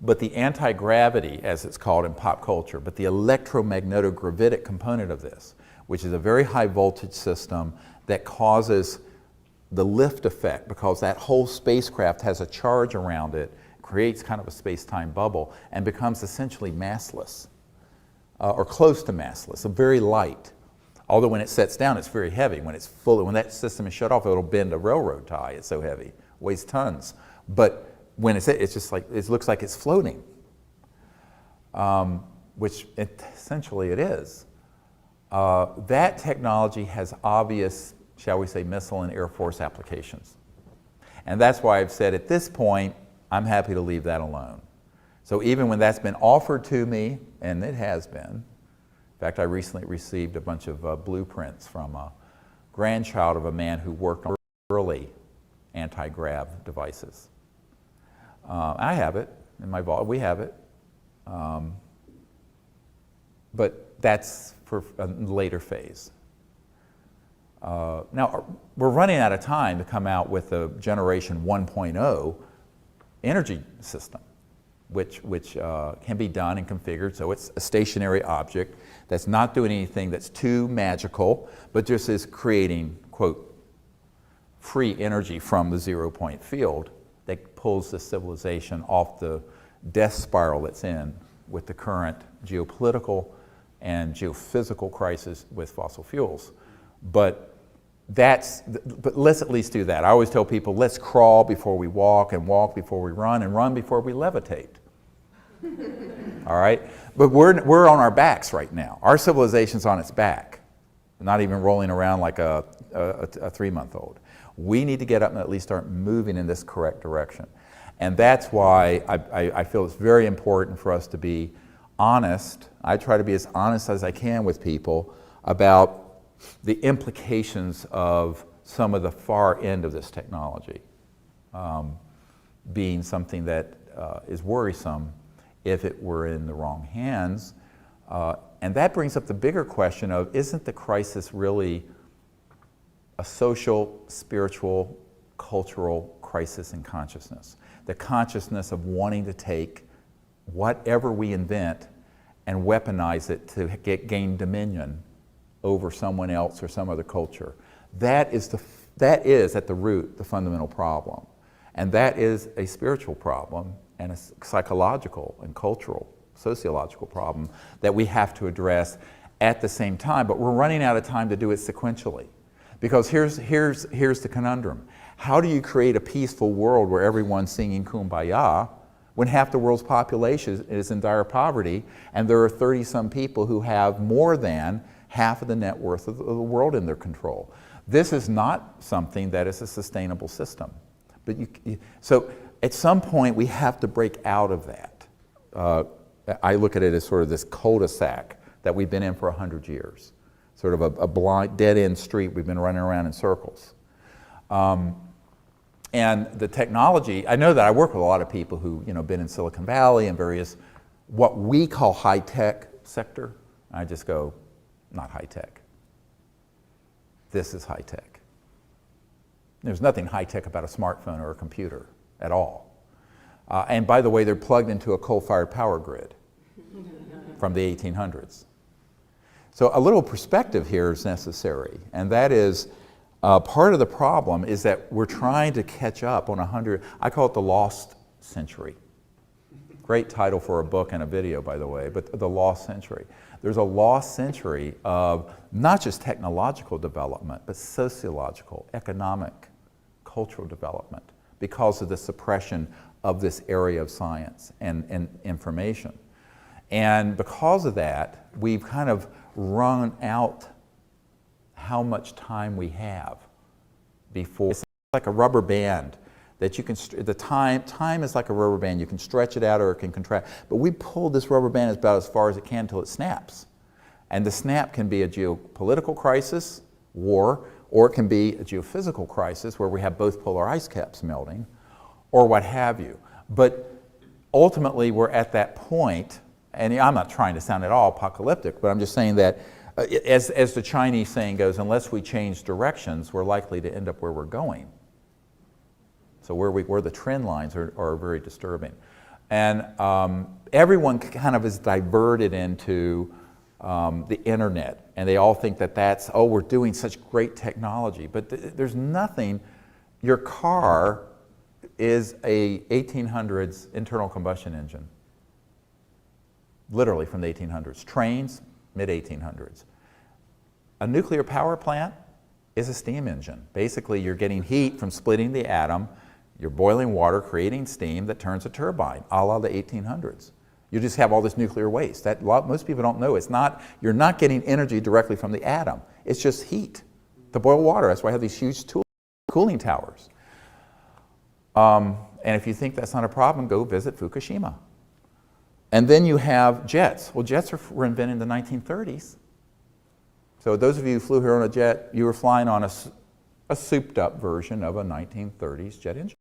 But the anti-gravity, as it's called in pop culture, but the electromagnetic-gravitic component of this, which is a very high voltage system that causes the lift effect because that whole spacecraft has a charge around it, creates kind of a space-time bubble, and becomes essentially massless, or close to massless, so very light. Although when it sets down, it's very heavy. When it's full, when that system is shut off, it'll bend a railroad tie. It's so heavy, weighs tons. But when it's just like, it looks like it's floating, which essentially it is. That technology has obvious, shall we say, missile and Air Force applications. And that's why I've said at this point, I'm happy to leave that alone. So even when that's been offered to me, and it has been, in fact, I recently received a bunch of blueprints from a grandchild of a man who worked on early anti-grav devices. I have it in my vault. We have it. But that's for a later phase. Now, we're running out of time to come out with a generation 1.0 energy system, which can be done and configured. So it's a stationary object that's not doing anything that's too magical, but just is creating, quote, free energy from the 0-point field that pulls the civilization off the death spiral it's in with the current geopolitical and geophysical crisis with fossil fuels. But let's at least do that. I always tell people, let's crawl before we walk, and walk before we run, and run before we levitate. All right? But we're on our backs right now. Our civilization's on its back, not even rolling around like a 3-month-old. We need to get up and at least start moving in this correct direction. And that's why I feel it's very important for us to be honest. I try to be as honest as I can with people about the implications of some of the far end of this technology being something that is worrisome if it were in the wrong hands. And that brings up the bigger question of, isn't the crisis really a social, spiritual, cultural crisis in consciousness? The consciousness of wanting to take whatever we invent and weaponize it to gain dominion over someone else or some other culture. That is at the root the fundamental problem. And that is a spiritual problem and a psychological and cultural, sociological problem that we have to address at the same time, but we're running out of time to do it sequentially. Because here's the conundrum. How do you create a peaceful world where everyone's singing Kumbaya when half the world's population is in dire poverty and there are 30-some people who have more than half of the net worth of the world in their control? This is not something that is a sustainable system. But so at some point we have to break out of that. I look at it as sort of this cul-de-sac that we've been in for 100 years. Sort of a blind, dead-end street we've been running around in circles. And the technology, I know that I work with a lot of people who, been in Silicon Valley and various, what we call high-tech sector. I just go, not high-tech. This is high-tech. There's nothing high-tech about a smartphone or a computer at all. And by the way, they're plugged into a coal-fired power grid from the 1800s. So a little perspective here is necessary, and that is part of the problem is that we're trying to catch up on 100, I call it the lost century. Great title for a book and a video, by the way, but the lost century. There's a lost century of not just technological development, but sociological, economic, cultural development because of the suppression of this area of science and information. And because of that, we've kind of run out how much time we have before. It's like a rubber band that you can, time is like a rubber band. You can stretch it out or it can contract. But we pull this rubber band about as far as it can until it snaps. And the snap can be a geopolitical crisis, war, or it can be a geophysical crisis where we have both polar ice caps melting, or what have you. But ultimately, we're at that point, and I'm not trying to sound at all apocalyptic, but I'm just saying that as the Chinese saying goes, unless we change directions, we're likely to end up where we're going. So where the trend lines are very disturbing. And everyone kind of is diverted into the internet, and they all think that that's, oh, we're doing such great technology. But there's nothing, your car is a 1800s internal combustion engine. Literally from the 1800s. Trains, mid-1800s. A nuclear power plant is a steam engine. Basically, you're getting heat from splitting the atom, you're boiling water, creating steam that turns a turbine, a la the 1800s. You just have all this nuclear waste. That most people don't know. It's not, you're not getting energy directly from the atom. It's just heat to boil water. That's why I have these huge cooling towers. And if you think that's not a problem, go visit Fukushima. And then you have jets. Well, jets were invented in the 1930s. So those of you who flew here on a jet, you were flying on a souped-up version of a 1930s jet engine.